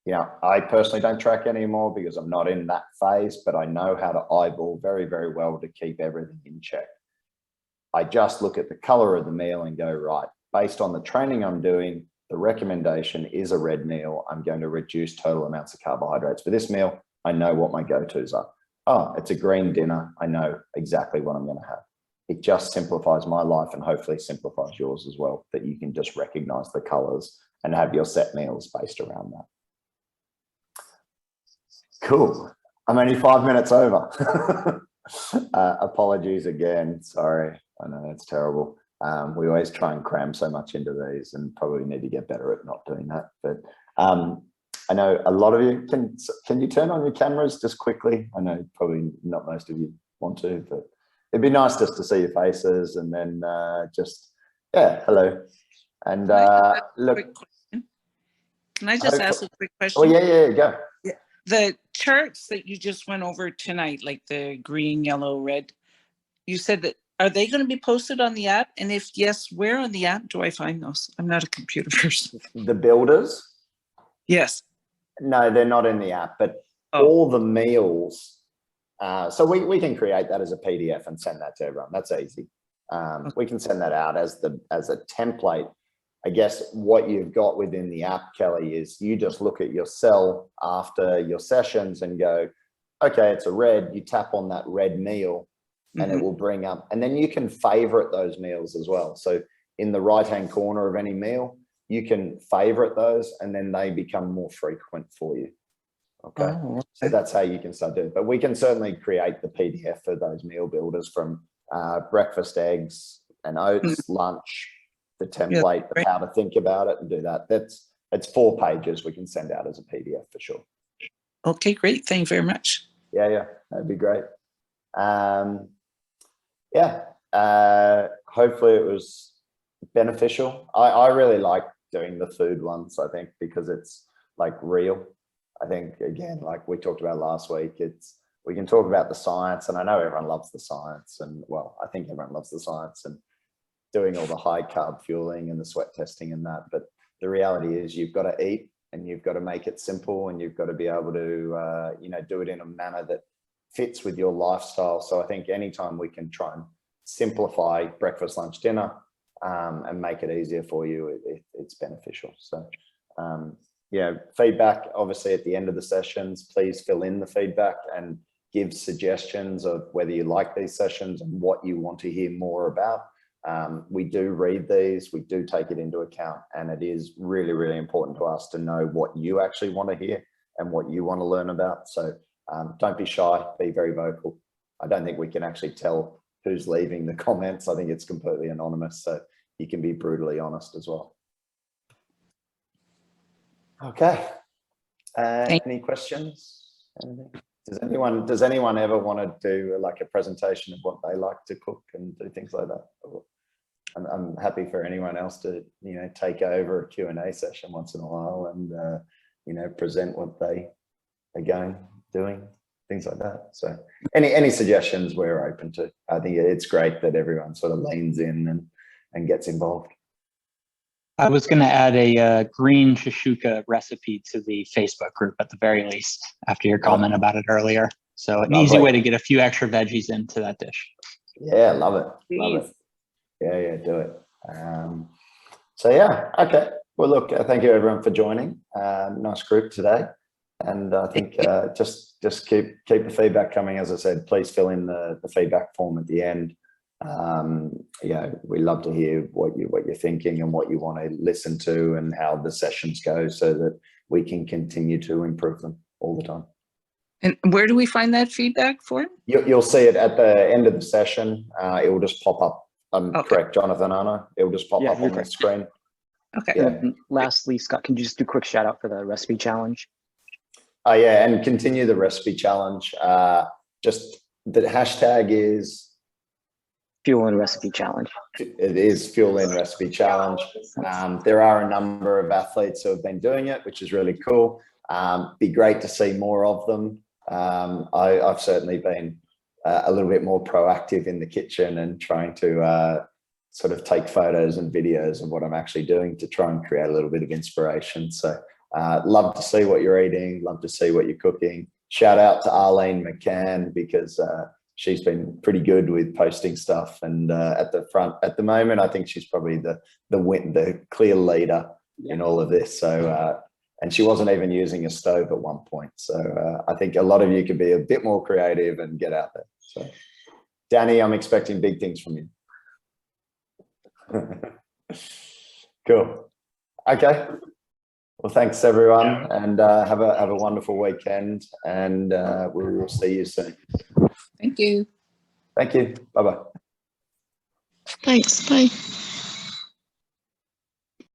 you know, I personally don't track anymore because I'm not in that phase, but I know how to eyeball very, very well to keep everything in check. I just look at the color of the meal and go, right, based on the training I'm doing, the recommendation is a red meal. I'm going to reduce total amounts of carbohydrates. For this meal, I know what my go-tos are. Oh, it's a green dinner. I know exactly what I'm going to have. It just simplifies my life and hopefully simplifies yours as well, that you can just recognize the colors and have your set meals based around that. Cool. I'm only 5 minutes over. Apologies again. Sorry. I know it's terrible. We always try and cram so much into these and probably need to get better at not doing that. But I know a lot of you, can you turn on your cameras just quickly? I know probably not most of you want to, but it'd be nice just to see your faces and then just, yeah, hello. And look. Can I just ask a quick question? Oh, yeah, go. Yeah. The charts that you just went over tonight, like the green, yellow, red, you said that, are they going to be posted on the app? And if yes, where on the app do I find those? I'm not a computer person. The builders? Yes. No, they're not in the app, but all the meals. So we can create that as a PDF and send that to everyone. That's easy. We can send that out as a template. I guess what you've got within the app, Kelly, is you just look at your cell after your sessions and go, okay, it's a red. You tap on that red meal and it will bring up, and then you can favorite those meals as well. So in the right-hand corner of any meal, you can favorite those and then they become more frequent for you. Okay. So that's how you can start doing it. But we can certainly create the PDF for those meal builders from breakfast, eggs and oats, lunch, the template, of how to think about it and do that. It's 4 pages we can send out as a PDF for sure. Okay, great. Thank you very much. Yeah, that'd be great. Hopefully it was beneficial. I really like doing the food ones, I think, because it's like real. I think, again, like we talked about last week, we can talk about the science, and I know everyone loves the science, and well, I think everyone loves the science and doing all the high carb fueling and the sweat testing and that. But the reality is you've got to eat and you've got to make it simple and you've got to be able to, do it in a manner that fits with your lifestyle. So I think anytime we can try and simplify breakfast, lunch, dinner, and make it easier for you, it's beneficial. So, feedback, obviously at the end of the sessions, please fill in the feedback and give suggestions of whether you like these sessions and what you want to hear more about. We do read these, we do take it into account, and it is really, really important to us to know what you actually want to hear and what you want to learn about. So don't be shy, be very vocal. I don't think we can actually tell who's leaving the comments. I think it's completely anonymous, so you can be brutally honest as well. Okay. Any questions? Anything? Does anyone ever want to do like a presentation of what they like to cook and do things like that? I'm happy for anyone else to, take over a Q&A session once in a while and, present what they are doing, things like that. So any suggestions we're open to. I think it's great that everyone sort of leans in and gets involved. I was going to add a green shashuka recipe to the Facebook group at the very least, after your comment about it earlier. So an easy way to get a few extra veggies into that dish. Yeah, love it. Love it. Yeah, do it. Okay. Well, look, thank you everyone for joining. Nice group today. And I think just keep the feedback coming. As I said, please fill in the feedback form at the end. We love to hear what you're thinking and what you want to listen to and how the sessions go, so that we can continue to improve them all the time. And where do we find that feedback form? You'll see it at the end of the session. It will just pop up. Okay. Correct, Jonathan, Anna. It will just pop up on the screen. Okay. Yeah. And lastly, Scott, can you just do a quick shout out for the recipe challenge? Yeah, and continue the recipe challenge. Just the hashtag is Fuelin Recipe Challenge. It is Fuelin Recipe Challenge. There are a number of athletes who have been doing it, which is really cool. Be great to see more of them. I've certainly been a little bit more proactive in the kitchen and trying to sort of take photos and videos of what I'm actually doing to try and create a little bit of inspiration. So love to see what you're eating, love to see what you're cooking. Shout out to Arlene McCann, because she's been pretty good with posting stuff. And at the front at the moment, I think she's probably the clear leader in all of this. So and she wasn't even using a stove at one point. So I think a lot of you could be a bit more creative and get out there. So Danny, I'm expecting big things from you. Cool. Okay. Well, thanks everyone, and have a wonderful weekend, and we will see you soon. Thank you. Thank you. Bye-bye. Thanks. Bye.